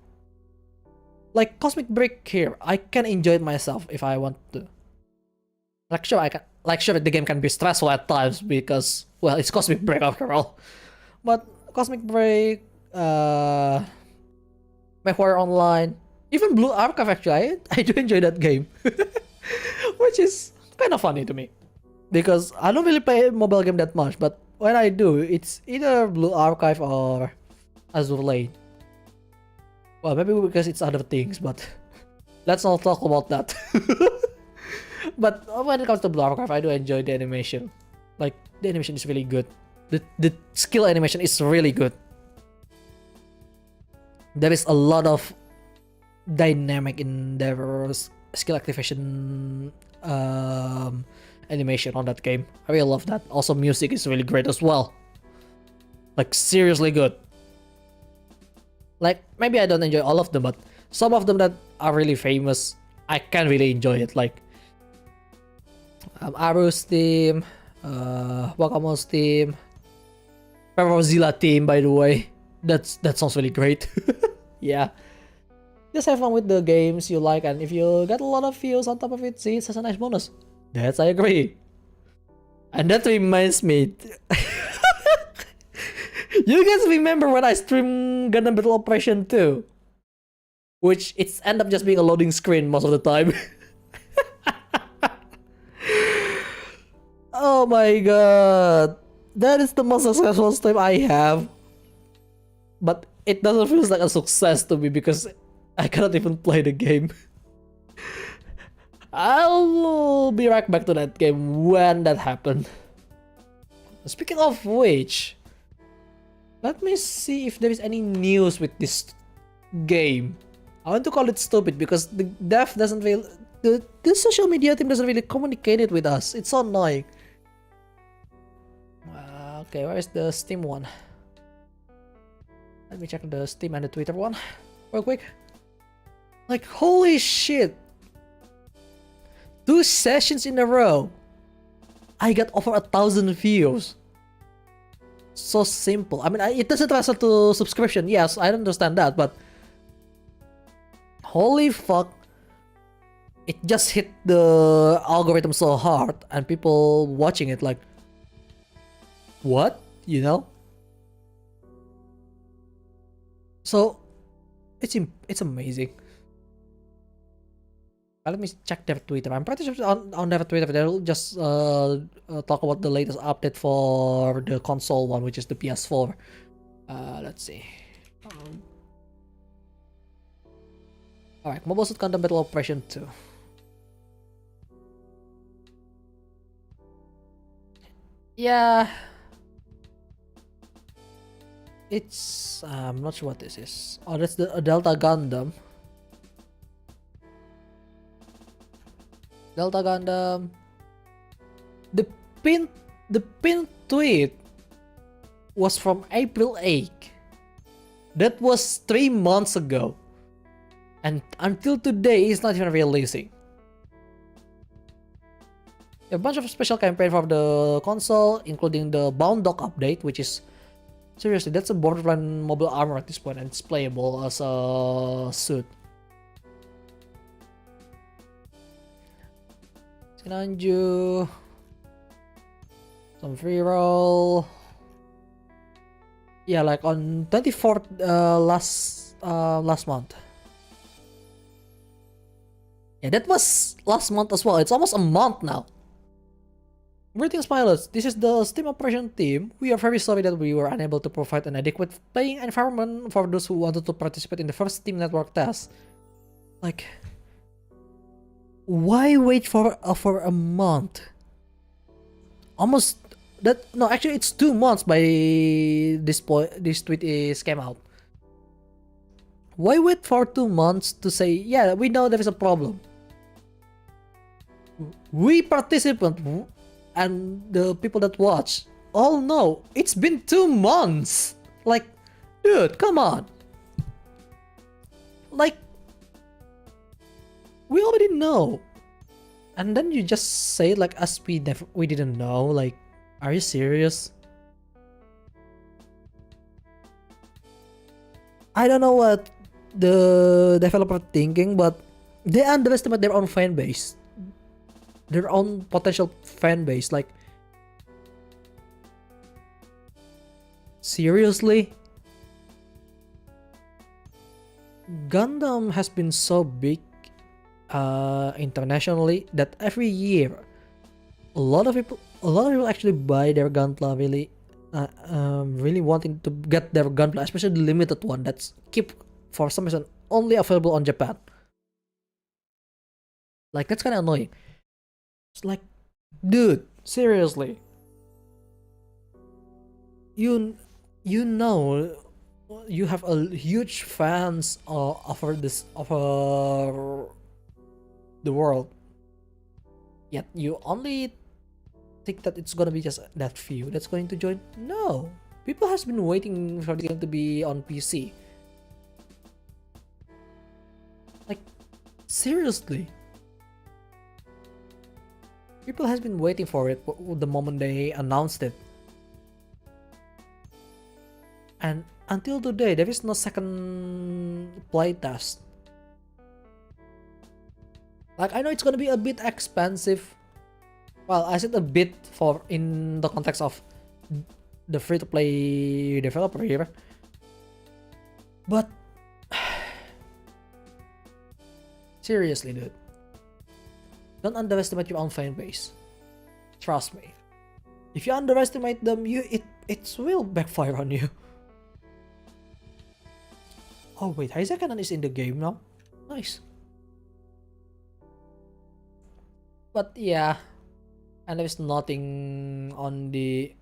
Like Cosmic Break here, I can enjoy it myself if I want to. Like sure, the game can be stressful at times because, well, it's Cosmic Break after all. But Cosmic Break, MechWarrior Online, even Blue Archive actually, I do enjoy that game. Which is kind of funny to me. Because I don't really play mobile game that much, but when I do, it's either Blue Archive or Azure Lane. Well, maybe because it's other things, but let's not talk about that. But when it comes to Blue Archive, I do enjoy the animation. Like, the animation is really good. The skill animation is really good. There is a lot of dynamic in their skill activation animation on that game. I really love that. Also, music is really great as well. Like, seriously good. Like, maybe I don't enjoy all of them, but some of them that are really famous, I can really enjoy it. Like, Aru's theme, Wakamo's theme, Perozilla theme, by the way. That sounds really great. Yeah. Just have fun with the games you like, and if you get a lot of views on top of it, see, it's a nice bonus. That's, I agree. And that reminds me... You guys remember when I streamed Gundam Battle Operation 2? Which it's end up just being a loading screen most of the time. Oh my god. That is the most successful stream I have. But it doesn't feel like a success to me because I cannot even play the game. I'll be right back to that game when that happened. Speaking of which, let me see if there is any news with this game. I want to call it stupid because the dev doesn't really, the social media team doesn't really communicate it with us. It's so annoying. Okay, where is the Steam one? Let me check the Steam and the Twitter one real quick. Like, holy shit! 2 sessions in a row, I got over 1,000 views. So simple. I mean, it doesn't translate to subscription. Yes, I understand that, but holy fuck, it just hit the algorithm so hard, and people watching it like, what? You know? So it's amazing. Let me check their Twitter. I'm pretty sure on their Twitter they'll just talk about the latest update for the console one, which is the PS4. Let's see. Alright, Mobile Suit Gundam Battle Operation 2. Yeah. It's... I'm not sure what this is. Oh, that's the Delta Gundam. Delta Gundam. The pin tweet was from April 8th. That was 3 months ago. And until today, it's not even releasing. A bunch of special campaign for the console, including the Bound Dog update, which is seriously, that's a borderline mobile armor at this point, and it's playable as a suit. Sinanju, some free roll. Yeah, like on 24th last month. Yeah, that was last month as well. It's almost a month now. Greetings, pilots. This is the Steam operation team. We are very sorry that we were unable to provide an adequate playing environment for those who wanted to participate in the first Steam Network test. Like, why wait for a month? Almost that. No, actually, it's 2 months by this tweet came out. Why wait for 2 months to say, yeah, we know there is a problem? We participants and the people that watch all know it's been 2 months. Like, dude, come on. Like, we already know, and then you just say like as we didn't know. Like, are you serious? I don't know what the developer thinking, but they underestimate their own fan base, their own potential fan base. Like, seriously? Gundam has been so big internationally that every year a lot of people actually buy their Gunpla, really wanting to get their Gunpla, especially the limited one that's keep for some reason only available on Japan. Like, that's kind of annoying. It's like, dude, seriously, you know you have a huge fans over the world, yet you only think that it's gonna be just that few that's going to join. No, people has been waiting for the game to be on PC. Like, seriously, people has been waiting for it the moment they announced it, and until today there is no second playtest. Like, I know it's gonna be a bit expensive. Well, I said a bit for in the context of the free-to-play developer here, but seriously, dude, don't underestimate your own fan base. Trust me. If you underestimate them, it will backfire on you. Oh wait, Hisaekanon is in the game now. Nice. But yeah, and there's nothing on the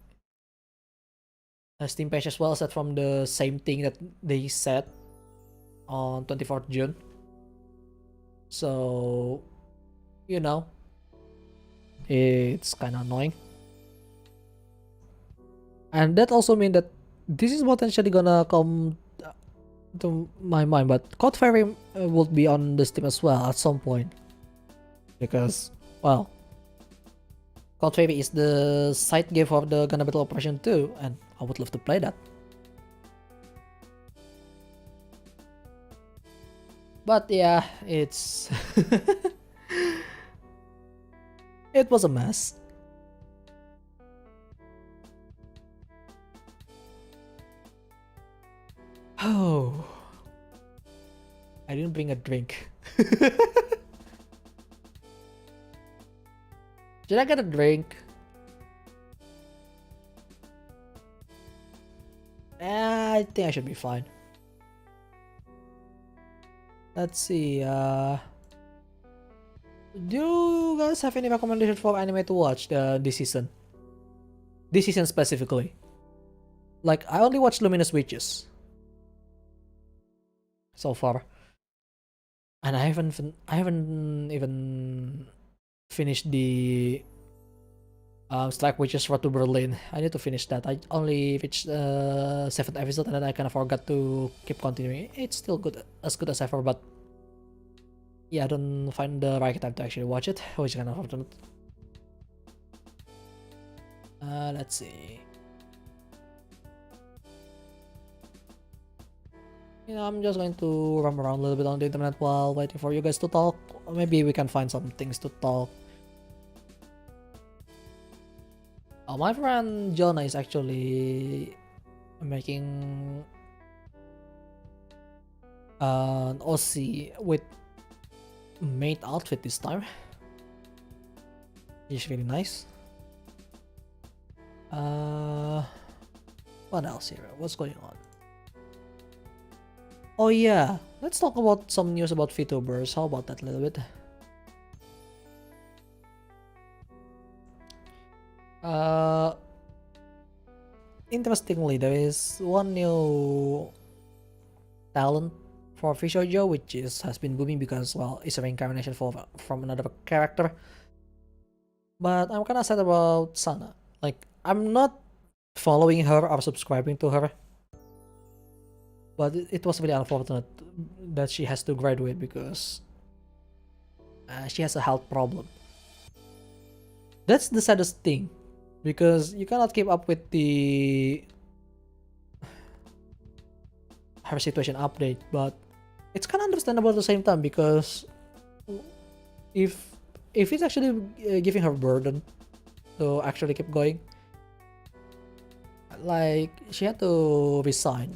Steam page as well, aside from the same thing that they said. on 24th June. So, you know, it's kind of annoying. And that also means that this is potentially gonna come to my mind, but Code Fairy will be on the Steam as well at some point. Because, well, Code Fairy is the side game for the Gunner Battle Operation 2, and I would love to play that. But yeah, it's... it was a mess. Oh, I didn't bring a drink. Should I get a drink? I think I should be fine. Let's see. Do you guys have any recommendations for anime to watch this season? This season specifically. Like, I only watched Luminous Witches so far, and I haven't even finished the Strike Witches Road to Berlin. I need to finish that. I only reached 7th episode and then I kind of forgot to keep continuing. It's still good as ever, but yeah, I don't find the right time to actually watch it, which is kind of unfortunate. Let's see. You know, I'm just going to roam around a little bit on the internet while waiting for you guys to talk. Or maybe we can find some things to talk. My friend Jonah is actually making an OC with maid outfit this time. It's really nice. What else here? What's going on? Oh yeah, let's talk about some news about Vtubers. How about that a little bit? Interestingly, there is one new talent for Vishojo, which has been booming because, well, it's a reincarnation from another character. But I'm kinda sad about Sana. Like, I'm not following her or subscribing to her, but it was really unfortunate that she has to graduate because she has a health problem. That's the saddest thing, because you cannot keep up with the her situation update, but it's kind of understandable at the same time, because if it's actually giving her burden to actually keep going, like, she had to resign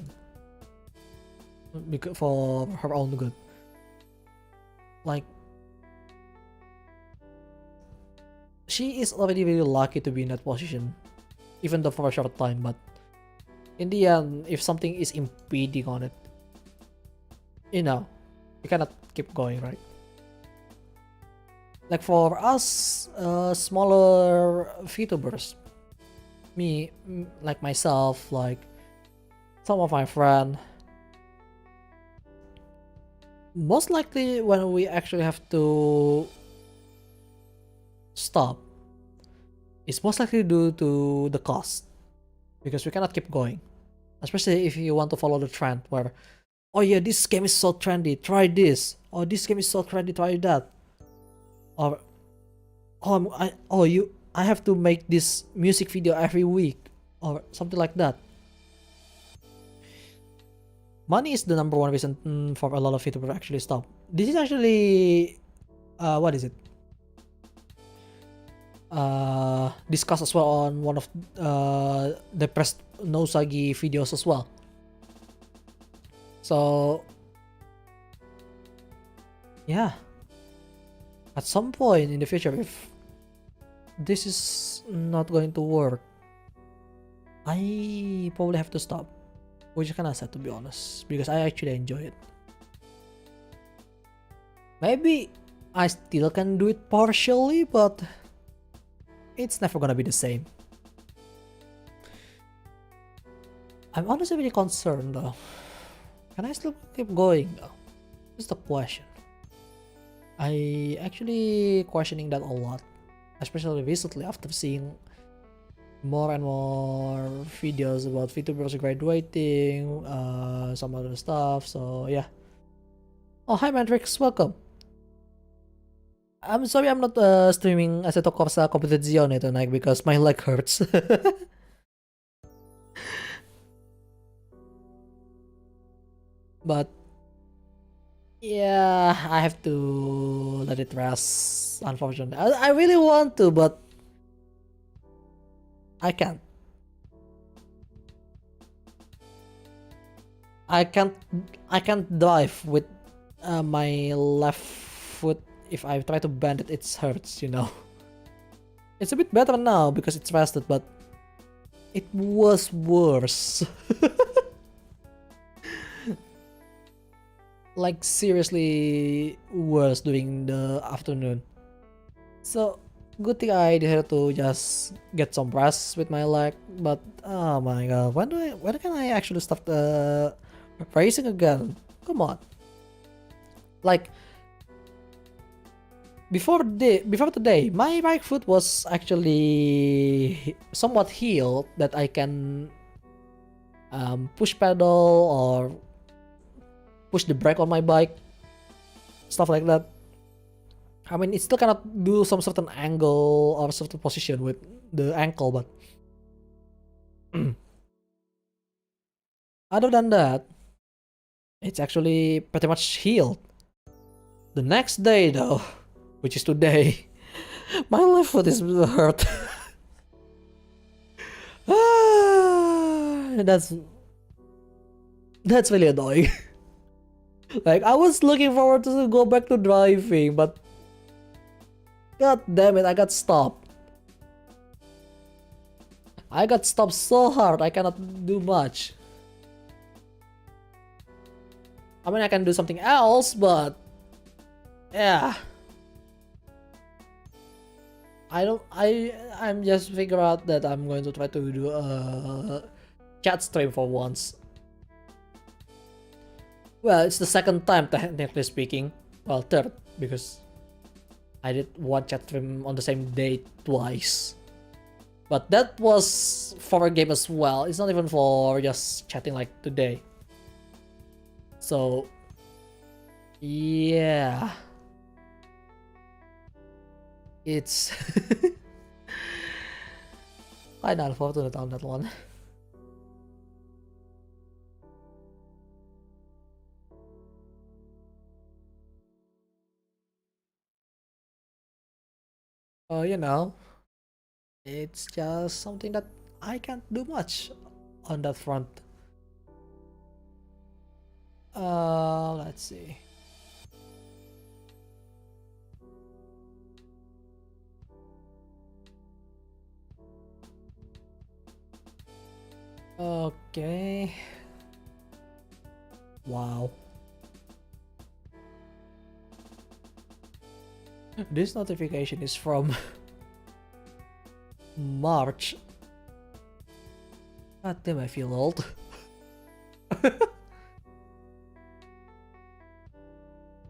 for her own good. Like, she is already really lucky to be in that position, even though for a short time, but in the end, if something is impeding on it, you know, you cannot keep going, right? Like, for us smaller VTubers, like myself, like some of my friends, most likely when we actually have to stop, it's most likely due to the cost, because we cannot keep going, especially if you want to follow the trend where, oh yeah, this game is so trendy, try this, or this game is so trendy, try that, or I have to make this music video every week, or something like that. Money is the number one reason for a lot of VTubers actually stop. This is actually what is it? Discussed as well on one of the Pressed Nosagi videos as well. So yeah, at some point in the future, if this is not going to work, I probably have to stop, which is kinda sad, to be honest, because I actually enjoy it. Maybe I still can do it partially, but it's never gonna be the same. I'm honestly really concerned though. Can I still keep going though? That's the question. I actually questioning that a lot, especially recently after seeing more and more videos about Vtubers graduating, some other stuff. So yeah. Oh, hi Matrix, welcome. I'm sorry I'm not streaming as a talk of sa competizione tonight because my leg hurts. But yeah, I have to let it rest, unfortunately. I really want to, but I can't. I can't I can't drive with my left foot. If I try to bend it, it hurts, you know. It's a bit better now because it's rested, but it was worse. Like seriously worse during the afternoon. So good thing I decided to just get some rest with my leg, but oh my god, when can I actually start racing again? Come on. Like before today, my right foot was actually somewhat healed that I can push pedal or push the brake on my bike, stuff like that. I mean, it still cannot do some certain angle or certain position with the ankle, but other than that, it's actually pretty much healed. The next day, though, which is today, my left foot is hurt. That's really annoying. Like, I was looking forward to go back to driving, but god damn it, I got stopped. I got stopped so hard, I cannot do much. I mean, I can do something else, but yeah. I'm just figure out that I'm going to try to do a chat stream for once. Well, it's the second time, technically speaking. Well, third, because I did one chat stream on the same day twice. But that was for a game as well. It's not even for just chatting like today. So, yeah. It's kinda unfortunate on that one. You know, it's just something that I can't do much on that front. Let's see. Okay. Wow. This notification is from March. God damn, I feel old.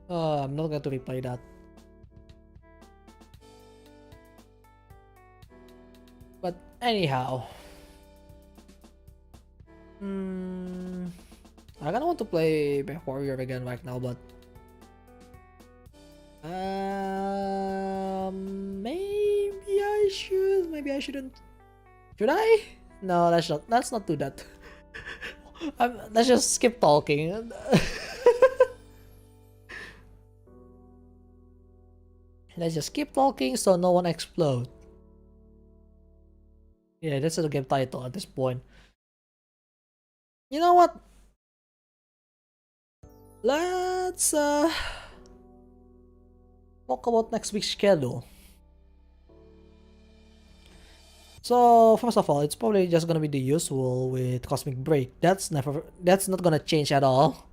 I'm not going to reply that. But anyhow. I kinda want to play Mech Warrior again right now, but maybe I should, maybe I shouldn't. Should I? No, let's not do that. Let's just skip talking. Let's just keep talking so no one explodes. Yeah, that's the game title at this point. You know what? Let's talk about next week's schedule. So first of all, it's probably just gonna be the usual with Cosmic Break. That's not gonna change at all.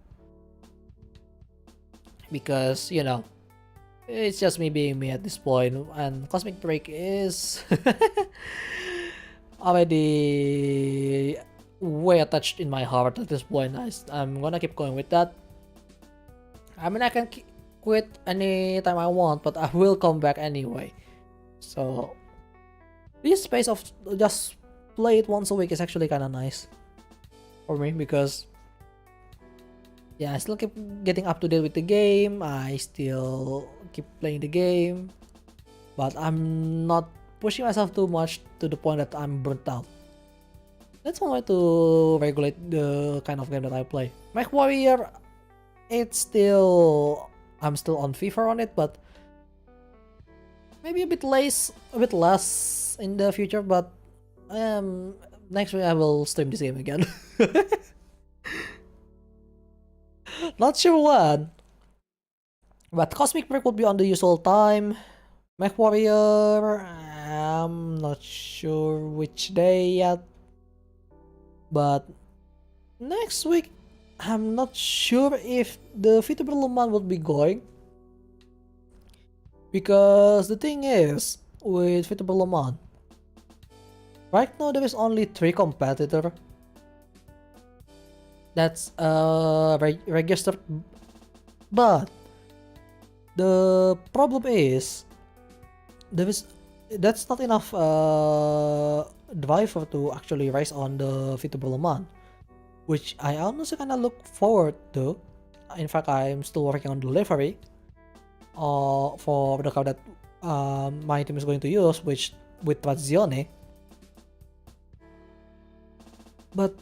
Because, you know, it's just me being me at this point, and Cosmic Break is already way attached in my heart at this point. I'm gonna keep going with that. I mean, I can quit anytime I want, but I will come back anyway. So this space of just play it once a week is actually kind of nice for me, because yeah, I still keep getting up to date with the game. I still keep playing the game, but I'm not pushing myself too much to the point that I'm burnt out. That's one way to regulate the kind of game that I play. MechWarrior, I'm still on FIFA on it, but maybe a bit less in the future. But next week I will stream this game again. Not sure when, but Cosmic Break will be on the usual time. MechWarrior, I'm not sure which day yet, but next week I'm not sure if the Vtuber Luman will be going, because the thing is with Vtuber Luman, right now there is only 3 competitors that's registered, but the problem is that's not enough driver to actually race on the Vtuber Luman, which I honestly kind of look forward to. In fact, I'm still working on delivery for the car that my team is going to use, which with Trazione. But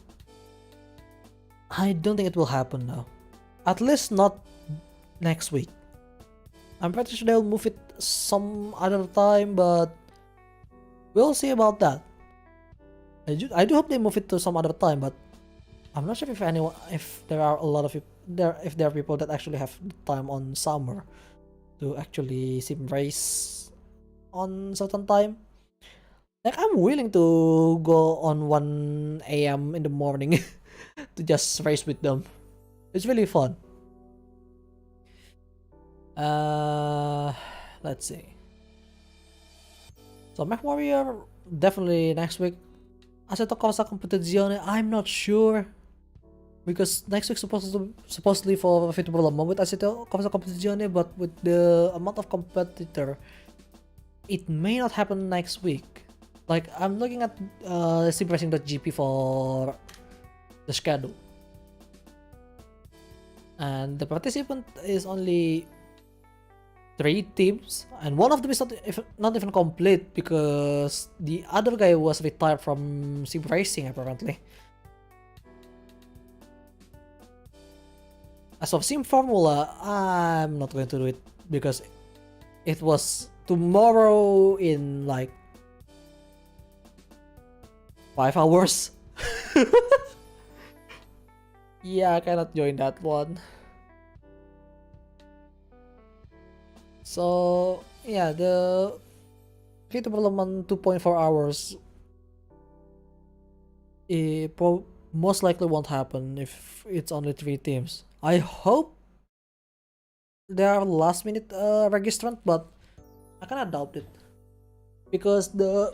I don't think it will happen now. At least not next week. I'm pretty sure they'll move it some other time, but we'll see about that. I do hope they move it to some other time, but I'm not sure if there are a lot of if there are people that actually have time on summer to actually sim race on certain time. Like, I'm willing to go on 1 AM in the morning to just race with them. It's really fun. Let's see. So MechWarrior definitely next week. Assetto Corsa Competizione, I'm not sure, because next week supposedly for Vtuber Luman with Assetto Corsa Competizione, but with the amount of competitor, it may not happen next week. Like, I'm looking at simracing.gp for the schedule, and the participant is only 3 teams, and one of them is not even complete, because the other guy was retired from sim racing apparently. As of Sim Formula, I'm not going to do it, because it was tomorrow in like 5 hours. Yeah, I cannot join that one. So yeah, the Vtuber Luman 2.4 hours, it most likely won't happen if it's only 3 teams. I hope there are last minute registrant, but I kinda doubt it, because the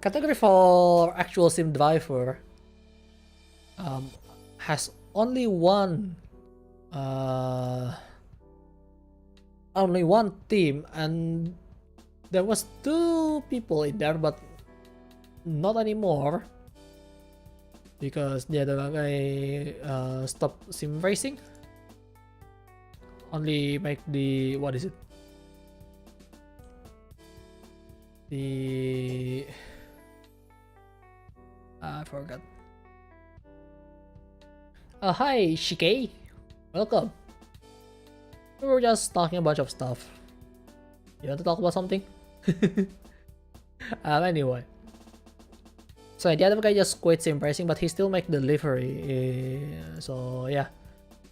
category for actual sim driver has only one team, and there was 2 people in there, but not anymore, because the other guy stopped sim racing. Only make the, what is it, the I forgot. Hi Shike, welcome. We were just talking a bunch of stuff. You want to talk about something? Anyway. So the other guy just quit sim racing, but he still make delivery. So yeah.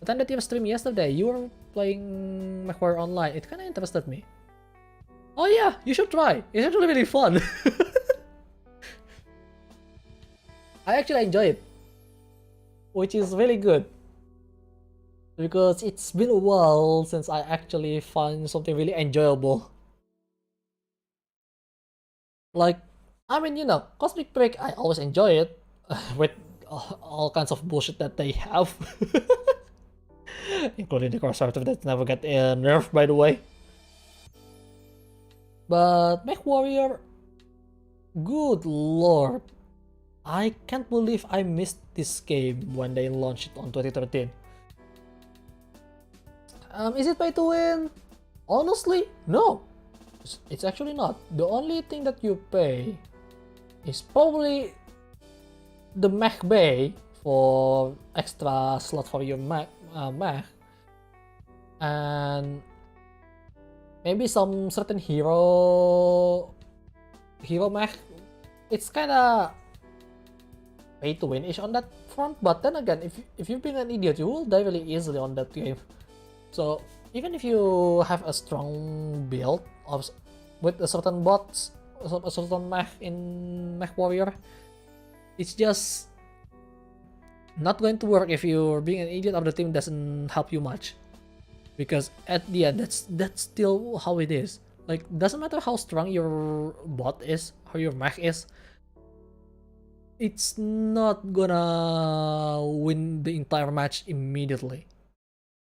Attended your stream yesterday. You were playing MechWarrior Online. It kind of interested me. Oh yeah, you should try. It's actually really fun. I actually enjoy it, which is really good, because it's been a while since I actually find something really enjoyable. Like, I mean, Cosmic Break, I always enjoy it. with all kinds of bullshit that they have, including the conservative that never get nerfed, by the way. But MechWarrior, good lord, I can't believe I missed this game when they launched it on 2013. Is it pay to win? Honestly, no. It's actually not. The only thing that you pay is probably the mech bay for extra slot for your mech, and maybe some certain hero mech. It's kinda pay to win-ish on that front, but then again, if you've been an idiot, you will die really easily on that game. So even if you have a strong build with a certain bots, a certain mech in MechWarrior, it's just not going to work if you're being an idiot of the team doesn't help you much. Because at the end, that's still how it is. Like, doesn't matter how strong your bot is, how your mech is, it's not gonna win the entire match immediately.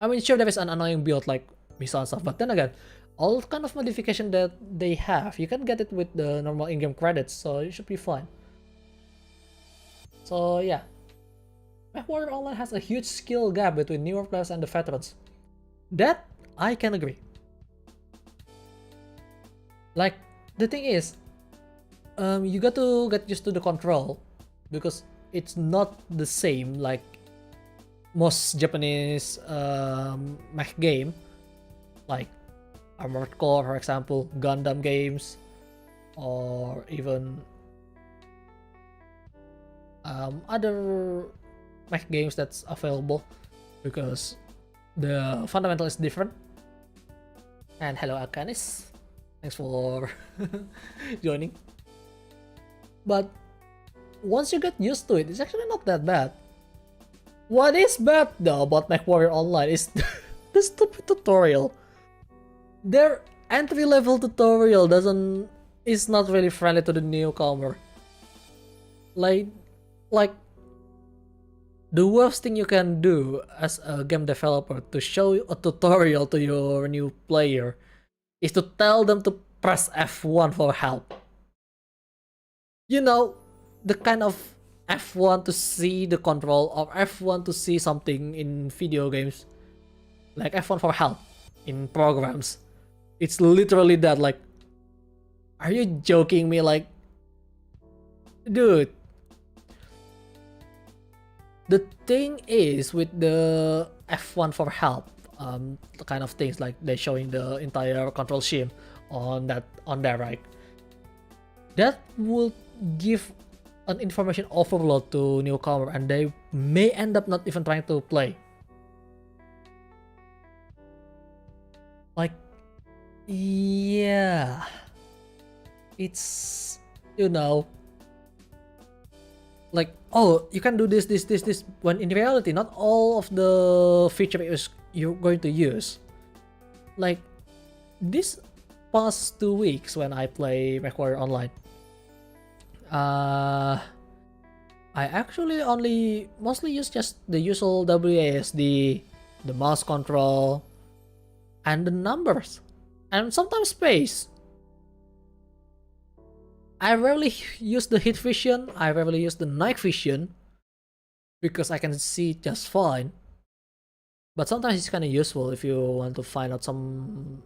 I mean, sure, there is an annoying build like missile stuff, but then again, all kind of modification that they have, you can get it with the normal in-game credits, so it should be fine. So yeah, MechWarrior Online has a huge skill gap between newer players and the veterans. That I can agree. Like, the thing is, you got to get used to the control, because it's not the same like most Japanese mech game, like Armored Core, for example, Gundam games, or even other mech games that's available, because the fundamental is different. And hello Akanis, thanks for joining. But once you get used to it, it's actually not that bad. What is bad though about MechWarrior Online is the stupid tutorial. Their entry-level tutorial is not really friendly to the newcomer. Like the worst thing you can do as a game developer to show a tutorial to your new player is to tell them to press F1 for help. You know, the kind of F1 to see the control, or F1 to see something in video games, like F1 for help in programs. It's literally that. Like, are you joking me? Like, dude. The thing is with the F1 for help, the kind of things like they're showing the entire control scheme on there, right? That will give an information overload to newcomer, and they may end up not even trying to play. Like, yeah, it's, you know, like, oh, you can do this, when in reality, not all of the features you're going to use. Like, this past 2 weeks when I play MechWarrior Online, I actually mostly use just the usual WASD, the mouse control, and the numbers, and sometimes space. I rarely use the hit vision, I rarely use the night vision, because I can see just fine. But sometimes it's kind of useful if you want to find out some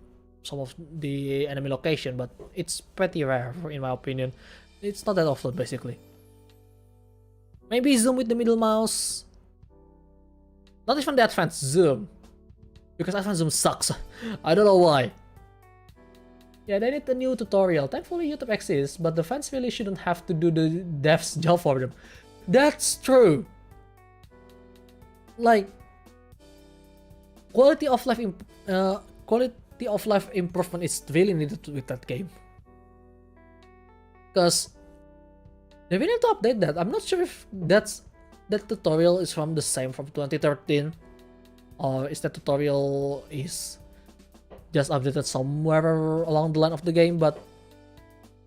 of the enemy location, but it's pretty rare in my opinion. It's not that often, basically. Maybe zoom with the middle mouse. Not even the advanced zoom, because advanced zoom sucks. I don't know why. Yeah, they need a new tutorial. Thankfully YouTube exists, but the fans really shouldn't have to do the devs' job for them. That's true. Like, quality of life improvement is really needed with that game. Because they will need to update that. I'm not sure if that tutorial is from the same from 2013, or is that tutorial is just updated somewhere along the line of the game. But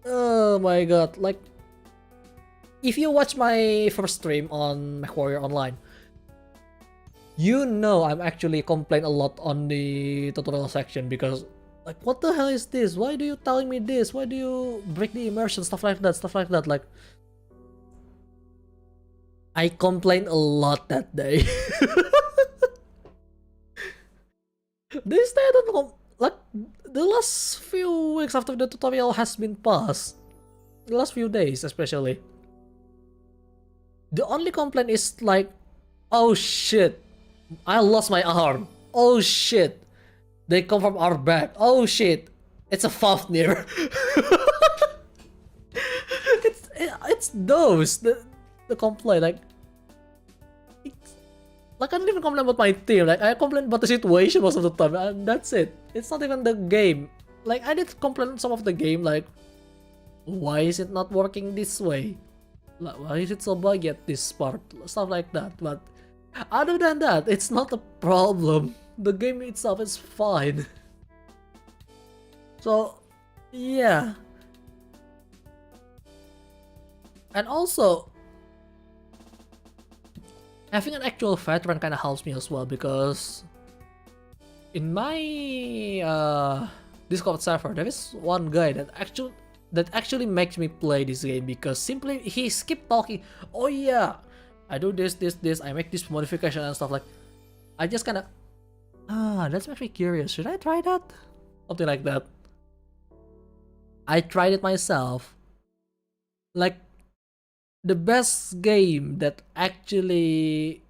oh my god, like, if you watch my first stream on MechWarrior Online, you know I'm actually complain a lot on the tutorial section because like, what the hell is this? Why do you telling me this? Why do you break the immersion? Stuff like that. Like, I complained a lot that day. They stated like the last few weeks after the tutorial has been passed, the last few days especially, the only complaint is like, oh shit, I lost my arm. Oh shit, they come from our back. Oh shit, it's a Fafnir. it's those the complaint like. Like, I don't even complain about my team, like, I complain about the situation most of the time, and that's it. It's not even the game. Like, I did complain some of the game, like, why is it not working this way? Like, why is it so buggy at this part? Stuff like that, but other than that, it's not a problem. The game itself is fine. So, yeah. And also, having an actual veteran kind of helps me as well because in my Discord server there is one guy that actually makes me play this game because simply he keep talking. Oh yeah, I do this, I make this modification and stuff like. I just kind of that makes me curious. Should I try that? Something like that. I tried it myself. Like, the best game that actually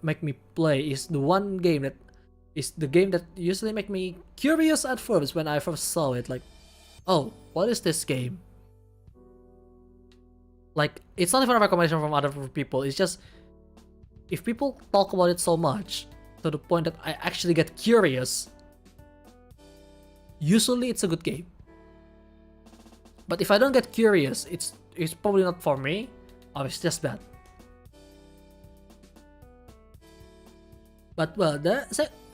make me play is the one game that is the game that usually make me curious at first when I first saw it. Like, oh, what is this game? Like, it's not even a recommendation from other people. It's just if people talk about it so much to the point that I actually get curious, usually it's a good game. But if I don't get curious, it's probably not for me, or it's just bad. But well,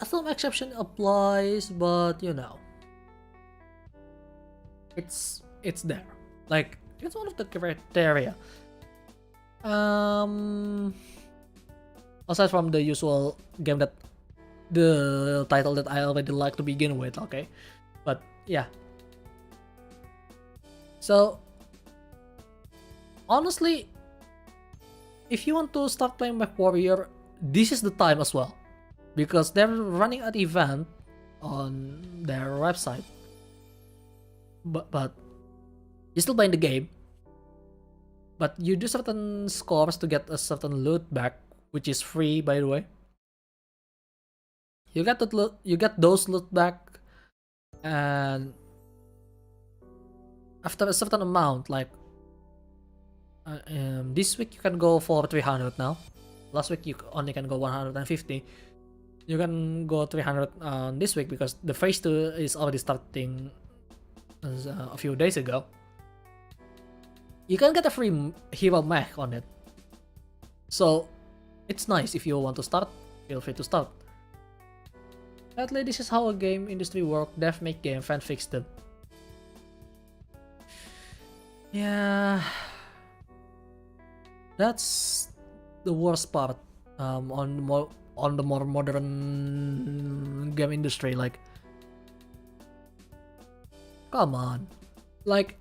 some exception applies, but you know, it's there. Like, it's one of the criteria. Aside from the usual game that the title that I already like to begin with, okay, but yeah. So, honestly, if you want to start playing MechWarrior, this is the time as well, because they're running an event on their website. But you're still playing the game, but you do certain scores to get a certain loot back, which is free, by the way. You get those loot back, and after a certain amount, like this week you can go for 300 now. Last week you only can go 150. You can go 300 this week because the phase 2 is already starting a few days ago. You can get a free hero mech on it. So it's nice. If you want to start, feel free to start. Sadly, this is how a game industry works. Dev make game, fan fix them. Yeah, that's the worst part on the more modern game industry. Like, come on, like,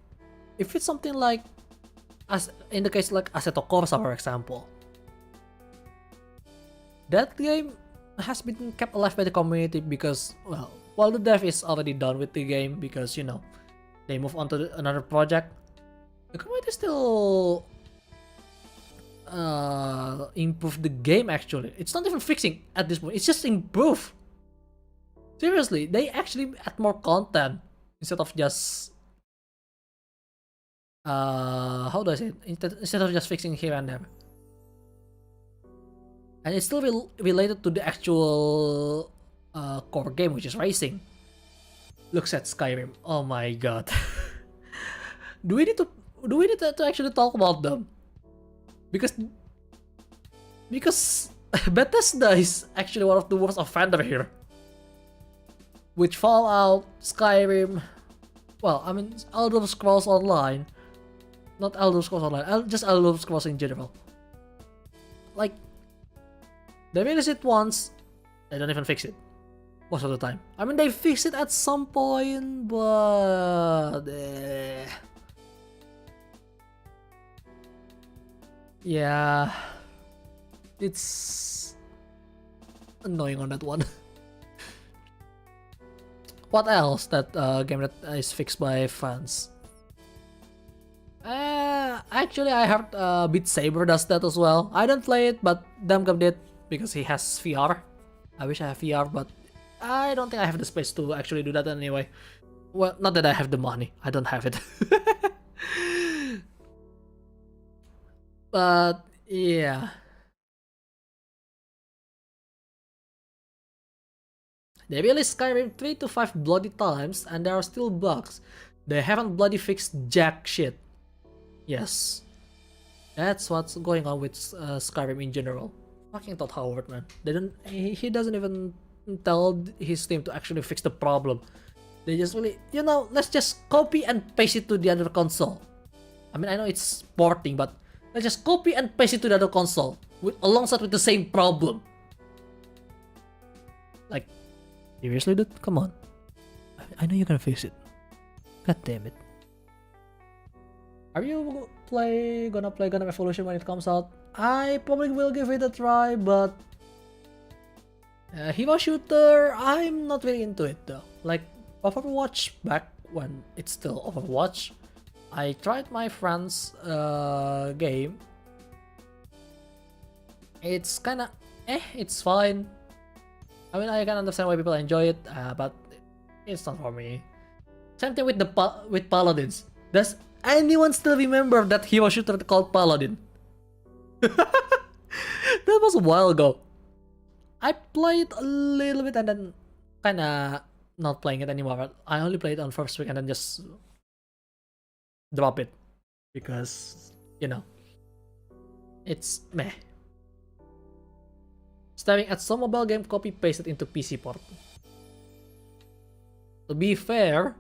if it's something like, as in the case like Assetto Corsa, for example, that game has been kept alive by the community because, well, while the dev is already done with the game because, you know, they move on to another project, the community still improve the game. Actually, it's not even fixing at this point, it's just improve. Seriously, they actually add more content instead of just how do I say it? Instead of just fixing here and there. And it's still related to the actual core game, which is racing. Looks at Skyrim. Oh my god. do we need to actually talk about them? Because Bethesda is actually one of the worst offender here. With Fallout, Skyrim, well, I mean, Elder Scrolls Online, Not Elder Scrolls Online, just Elder Scrolls in general. Like, they release it once, they don't even fix it. Most of the time. I mean, they fix it at some point, but... yeah... it's... annoying on that one. What else that game that is fixed by fans? Actually, I heard Beat Saber does that as well. I don't play it, but Damgam did because he has VR. I wish I have VR, but I don't think I have the space to actually do that anyway. Well, not that I have the money. I don't have it. But yeah. They released Skyrim 3 to 5 bloody times and there are still bugs. They haven't bloody fixed jack shit. Yes. That's what's going on with Skyrim in general. Fucking Todd Howard, man. He doesn't even tell his team to actually fix the problem. They just really, let's just copy and paste it to the other console. I mean, I know it's porting, but let's just copy and paste it to the other console alongside with the same problem. Like, seriously, dude? Come on. I know you're gonna fix it. God damn it. Are you gonna play Gundam Evolution when it comes out? I probably will give it a try, but Hero Shooter, I'm not really into it though. Like Overwatch back when it's still Overwatch, I tried my friend's game. It's kinda it's fine. I mean, I can understand why people enjoy it, but it's not for me. Same thing with with Paladins. Does anyone still remember that hero shooter called Paladin? That was a while ago. I played a little bit and then kinda not playing it anymore. I only played it on first week and then just drop it because it's meh. Staring at some mobile game copy pasted into PC port. To be fair,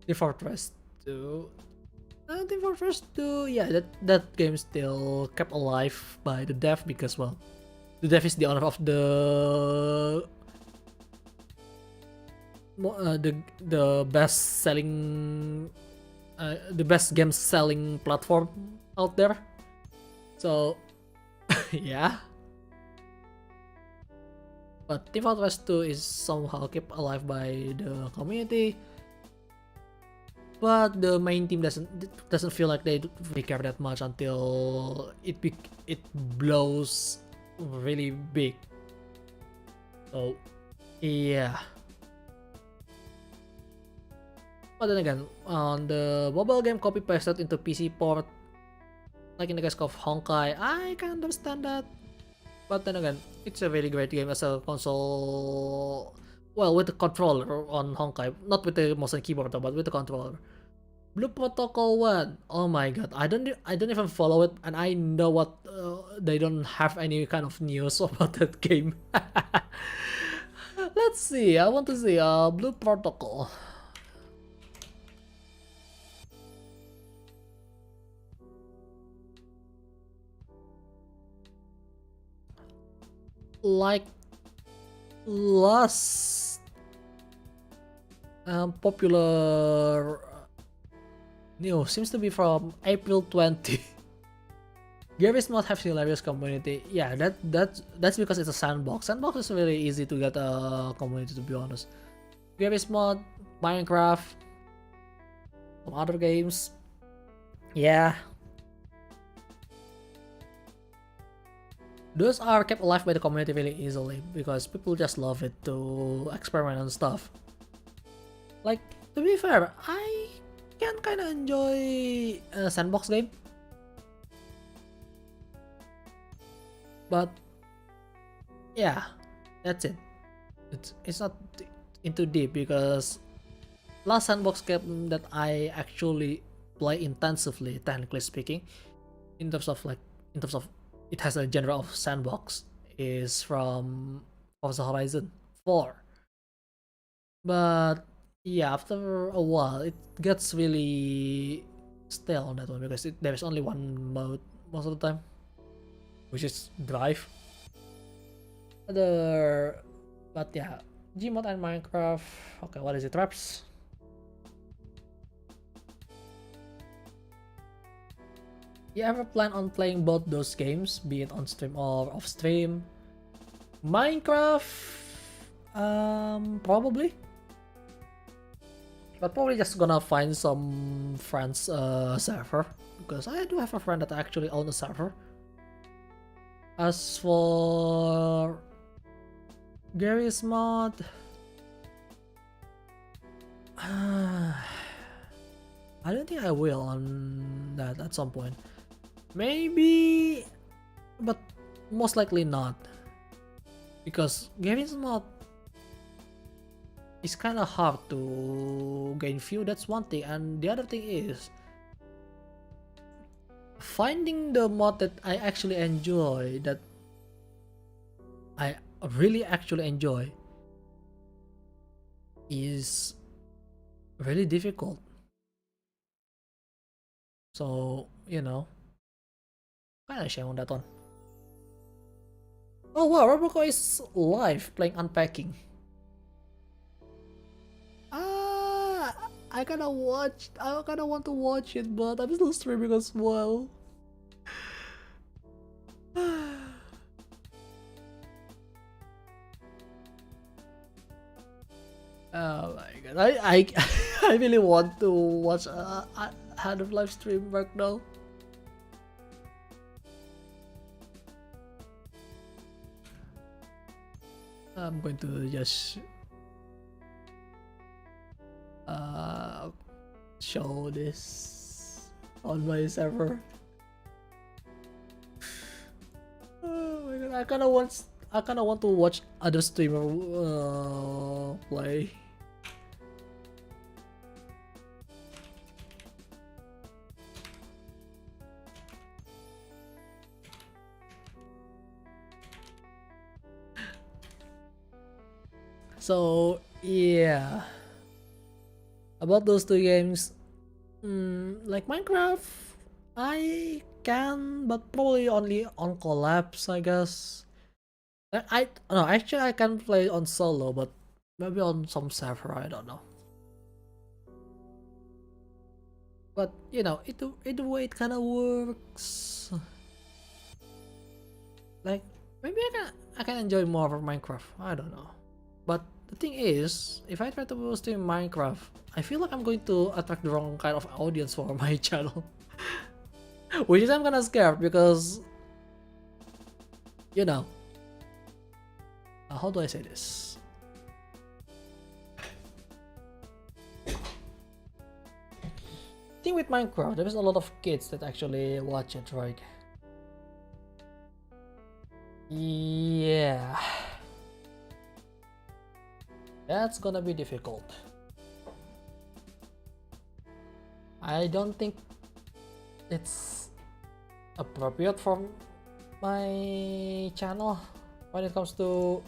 Team Fortress 2, Team Fortress 2, yeah, that game still kept alive by the dev because, well, the dev is the owner of the best selling, the best game selling platform out there. So, yeah. But Team Fortress 2 is somehow kept alive by the community. But the main team doesn't feel like they really care that much until it blows really big. So yeah. But then again, on the mobile game copy pasted into PC port, like in the case of Honkai, I can understand that. But then again, it's a really great game as a console. Well, with the controller on Honkai, not with the mouse and keyboard though, but with the controller. Blue Protocol 1, oh my god, I don't even follow it, and I know what they don't have any kind of news about that game. Let's see, I want to see Blue Protocol. Like last popular news seems to be from April 20. Games not have hilarious community. Yeah, that's because it's a sandbox. Sandbox is really easy to get a community, to be honest. Games mod, Minecraft, some other games. Yeah. Those are kept alive by the community really easily because people just love it to experiment and stuff. Like, to be fair, I can kind of enjoy a sandbox game, but yeah, that's it. It's not into deep because last sandbox game that I actually play intensively, technically speaking, in terms of it has a genre of sandbox, is from Forza Horizon 4. But yeah, after a while, it gets really stale on that one because there's only one mode most of the time, which is drive. Other, but yeah, Gmod and Minecraft. Okay, what is it, Traps? You ever plan on playing both those games, be it on stream or off stream? Minecraft, probably, but probably just gonna find some friends server because I do have a friend that actually owns a server. As for Gary's mod, I don't think I will on that at some point. Maybe, but most likely not. Because Gary's mod is kind of hard to gain view, that's one thing. And the other thing is, finding the mod that I actually enjoy, that I really actually enjoy, is really difficult. So, you know, kind of shame on that one. Oh wow, Roboco is live playing Unpacking. I kinda want to watch it, but I'm still streaming as well. Oh my god, I really want to watch a Hand of live stream right now. I'm going to just show this on my server. Oh my god, I kinda want to watch other streamer play. So yeah, about those two games, like Minecraft, I can, but probably only on collabs, I guess. I no, actually I can play on solo, but maybe on some server, I don't know. But you know, either way it kind of works. Like maybe I can enjoy more of Minecraft. I don't know. But the thing is, if I try to stream Minecraft, I feel like I'm going to attract the wrong kind of audience for my channel. Which is I'm kinda scared because, you know, how do I say this? Thing with Minecraft, there's a lot of kids that actually watch it, right? Yeah. That's gonna be difficult. I don't think it's appropriate for my channel when it comes to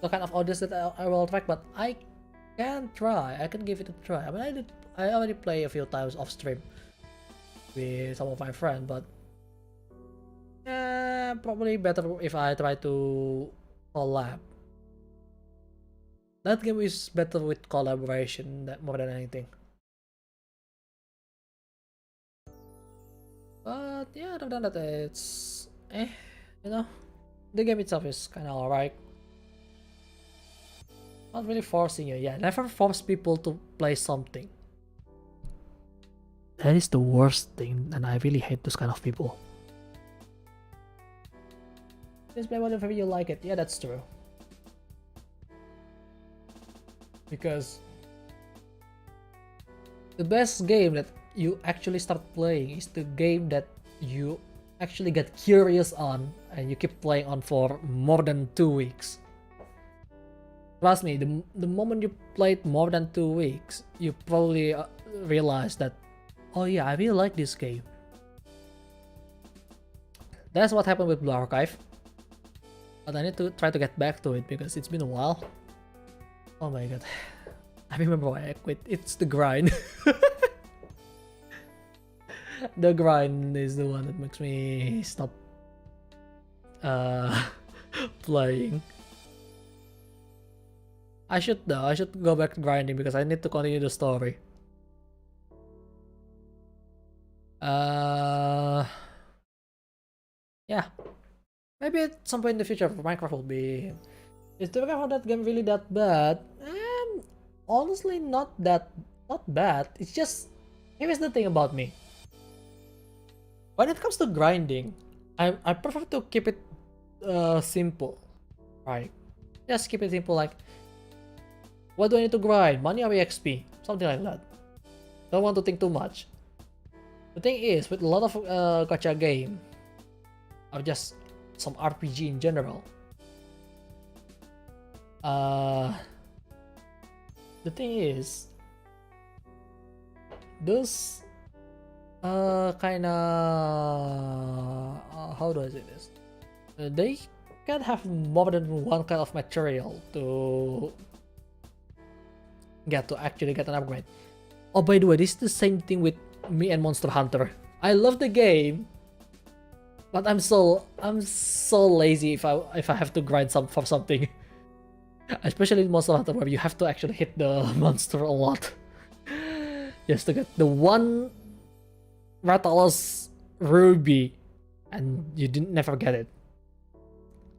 the kind of audience that I will attract, but I can try. I can give it a try. I mean, I already play a few times off stream with some of my friends, but yeah, probably better if I try to collab. That game is better with collaboration more than anything. But yeah, other than that, it's you know, the game itself is kind of alright. Not really forcing you. Yeah, never force people to play something. That is the worst thing, and I really hate those kind of people. Just play whatever you like it. Yeah, that's true. Because the best game that you actually start playing is the game that you actually get curious on and you keep playing on for more than 2 weeks. Trust me, the moment you played more than 2 weeks, you probably realize that, oh yeah, I really like this game. That's what happened with Blue Archive. But I need to try to get back to it because it's been a while. Oh my god. I remember why I quit. It's the grind. The grind is the one that makes me stop playing. I should though. I should go back to grinding because I need to continue the story. Yeah. Maybe at some point in the future Minecraft will be... Is the graphics of that game really that bad? Honestly, not bad. It's just... Here's the thing about me. When it comes to grinding, I prefer to keep it simple. Right. Just keep it simple, like... What do I need to grind? Money or XP? Something like that. Don't want to think too much. The thing is, with a lot of gacha game, or just some RPG in general, the thing is, those kinda how do I say this? They can have more than one kind of material to actually get an upgrade. Oh, by the way, this is the same thing with me and Monster Hunter. I love the game, but I'm so lazy if I have to grind for something. Especially in Monster Hunter, where you have to actually hit the monster a lot just to get the one Rathalos ruby, and you never get it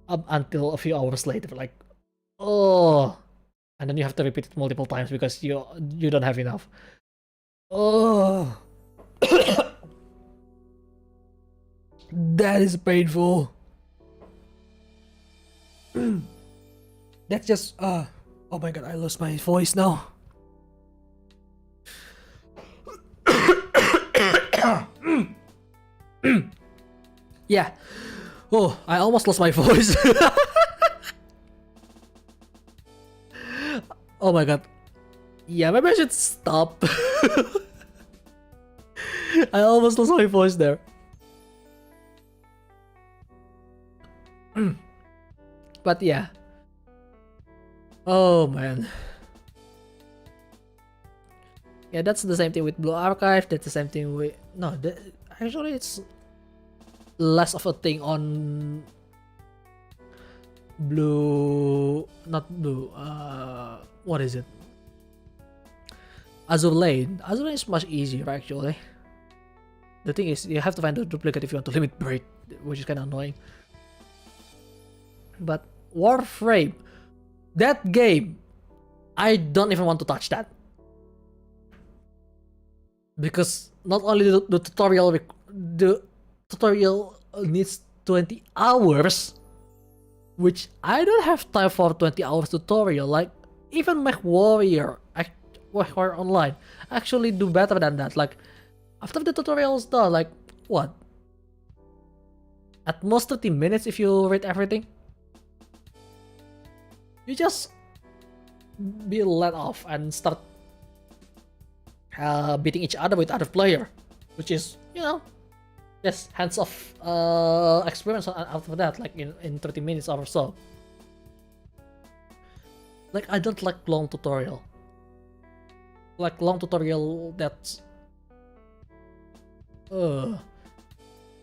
up until a few hours later. Like, oh, and then you have to repeat it multiple times because you don't have enough. Oh. That is painful. That's just oh my god, I lost my voice now. Yeah. Oh, I almost lost my voice. Oh my god. Yeah, maybe I should stop. I almost lost my voice there. But yeah. Oh man. Yeah, that's the same thing with Blue Archive. That's the same thing with... No, actually it's less of a thing on Blue... Not Blue. What is it? Azur Lane. Azur Lane is much easier actually. The thing is, you have to find a duplicate if you want to limit break, which is kind of annoying. But Warframe, that game, I don't even want to touch that. Because not only the tutorial needs 20 hours, which I don't have time for 20 hours tutorial. Like, even MechWarrior Online actually do better than that. Like, after the tutorial is done, like, what? At most 30 minutes if you read everything. You just be let off and start beating each other with other player, which is, you know, just hands off experience after that, like in 30 minutes or so. Like, I don't like long tutorial. Like long tutorial that's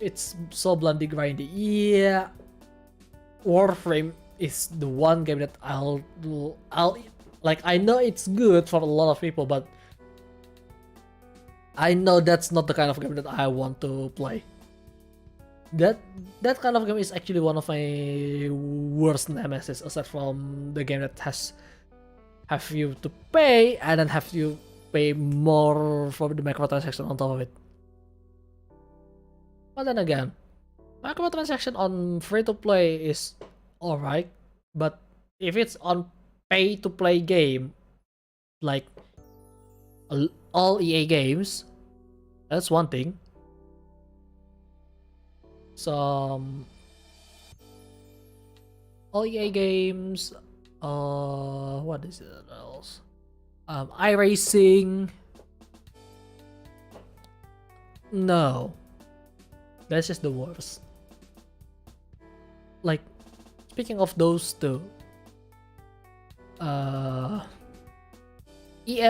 it's so bloody grindy. Yeah, Warframe is the one game that I'll like. I know it's good for a lot of people, but I know that's not the kind of game that I want to play. That kind of game is actually one of my worst nemesis, aside from the game that have you to pay and then have you pay more for the microtransaction on top of it. But then again, microtransaction on free-to-play is alright, but if it's on pay-to-play game, like all EA games, that's one thing. Some all EA games, what is it else? iRacing. No, that's just the worst. Like, speaking of those two, EA,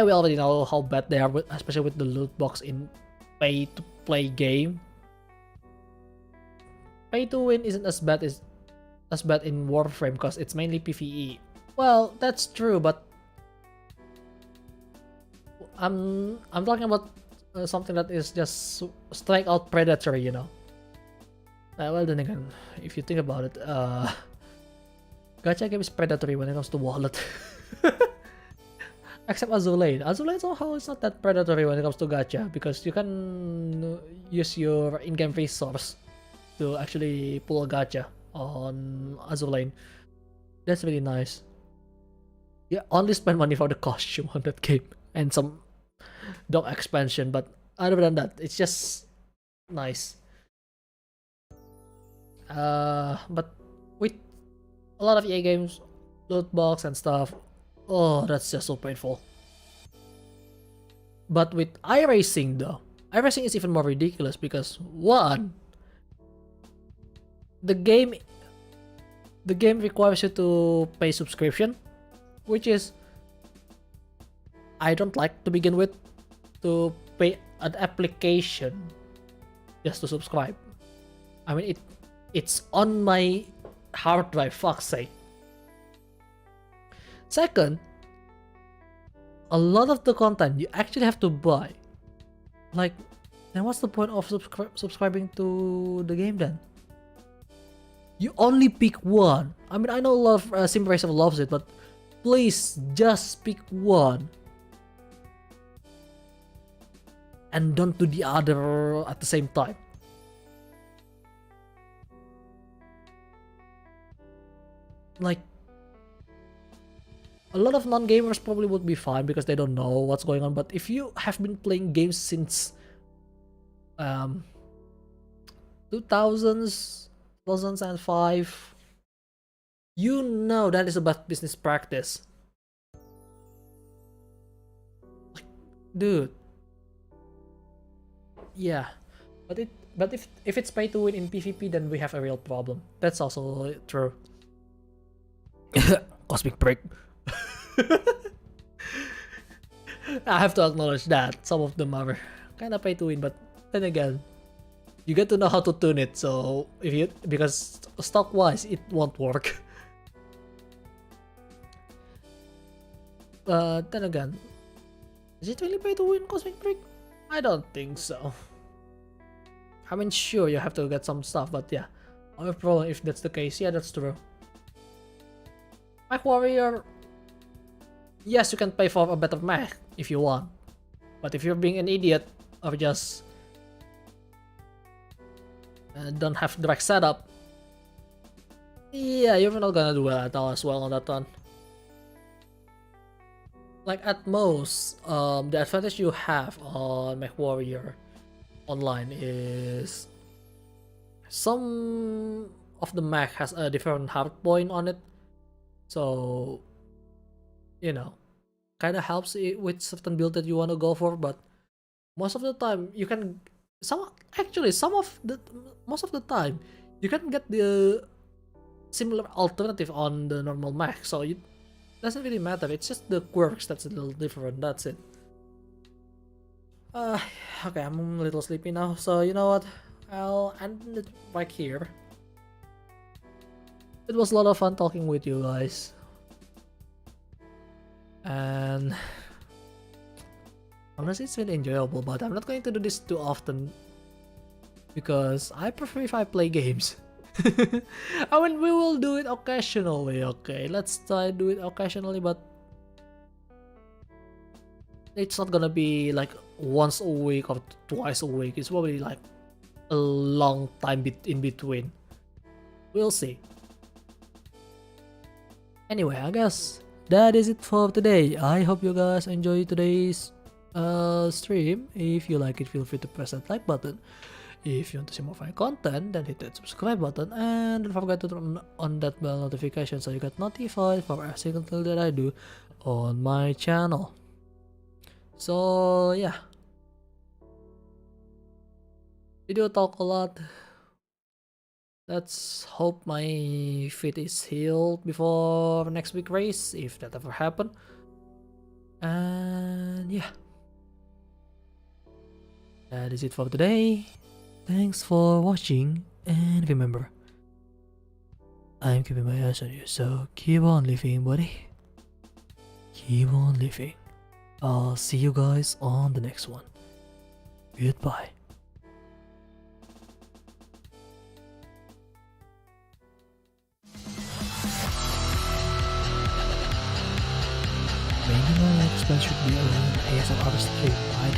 we already know how bad they are, especially with the loot box in pay-to-play game. Pay to win isn't as bad in Warframe because it's mainly PvE. Well, that's true, but I'm talking about something that is just straight out predatory, you know. Well, then again, if you think about it, gacha game is predatory when it comes to wallet. Except Azulane. Azulane somehow is not that predatory when it comes to gacha because you can use your in-game resource to actually pull a gacha on Azulane. That's really nice. You only spend money for the costume on that game and some dog expansion, but other than that, it's just nice. But with a lot of EA games, loot box and stuff, oh, that's just so painful. But with iRacing though, iRacing is even more ridiculous because one, the game requires you to pay subscription, which is I don't like to begin with, to pay an application just to subscribe. I mean it's on my hard drive, fuck's sake. Second, a lot of the content you actually have to buy. Like, then what's the point of subscribing to the game then? You only pick one. I mean, I know a lot of sim racer loves it, but please just pick one. And don't do the other at the same time. Like, a lot of non-gamers probably would be fine because they don't know what's going on, but if you have been playing games since 2000s, 2005, you know that is a bad business practice. Like, dude. Yeah. But if it's pay to win in PvP, then we have a real problem. That's also true. Cosmic break. I have to acknowledge that some of them are kind of pay to win, but then again, you get to know how to tune it. So because stock wise, it won't work. Then again, is it really pay to win Cosmic Break? I don't think so. I mean, sure, you have to get some stuff, but yeah, I have a problem if that's the case. Yeah, that's true. Mech Warrior, yes, you can pay for a better mech if you want, but if you're being an idiot or just don't have direct setup, yeah, you're not gonna do well at all as well on that one. Like at most, the advantage you have on Mech Warrior online is some of the mech has a different hard point on it, so you know, kind of helps it with certain build that you want to go for. But most of the time, you can most of the time you can get the similar alternative on the normal mech, so it doesn't really matter. It's just the quirks that's a little different. That's it. Okay, I'm a little sleepy now, so you know what? I'll end it right here. It was a lot of fun talking with you guys. And honestly, it's been enjoyable, but I'm not going to do this too often because I prefer if I play games. I mean, we will do it occasionally, okay? Let's try to do it occasionally, but it's not gonna be like once a week or twice a week. It's probably like a long time in between. We'll see. Anyway, I guess that is it for today. I hope you guys enjoyed today's stream. If you like it, feel free to press that like button. If you want to see more fun content, then hit that subscribe button and don't forget to turn on that bell notification so you get notified for every single thing that I do on my channel. So yeah, video talk a lot. Let's hope my feet is healed before next week race, if that ever happen. And yeah, that is it for today. Thanks for watching, and remember, I'm keeping my eyes on you, so keep on living, buddy. Keep on living. I'll see you guys on the next one. Goodbye. Maybe my lifespan should be a ASM artist by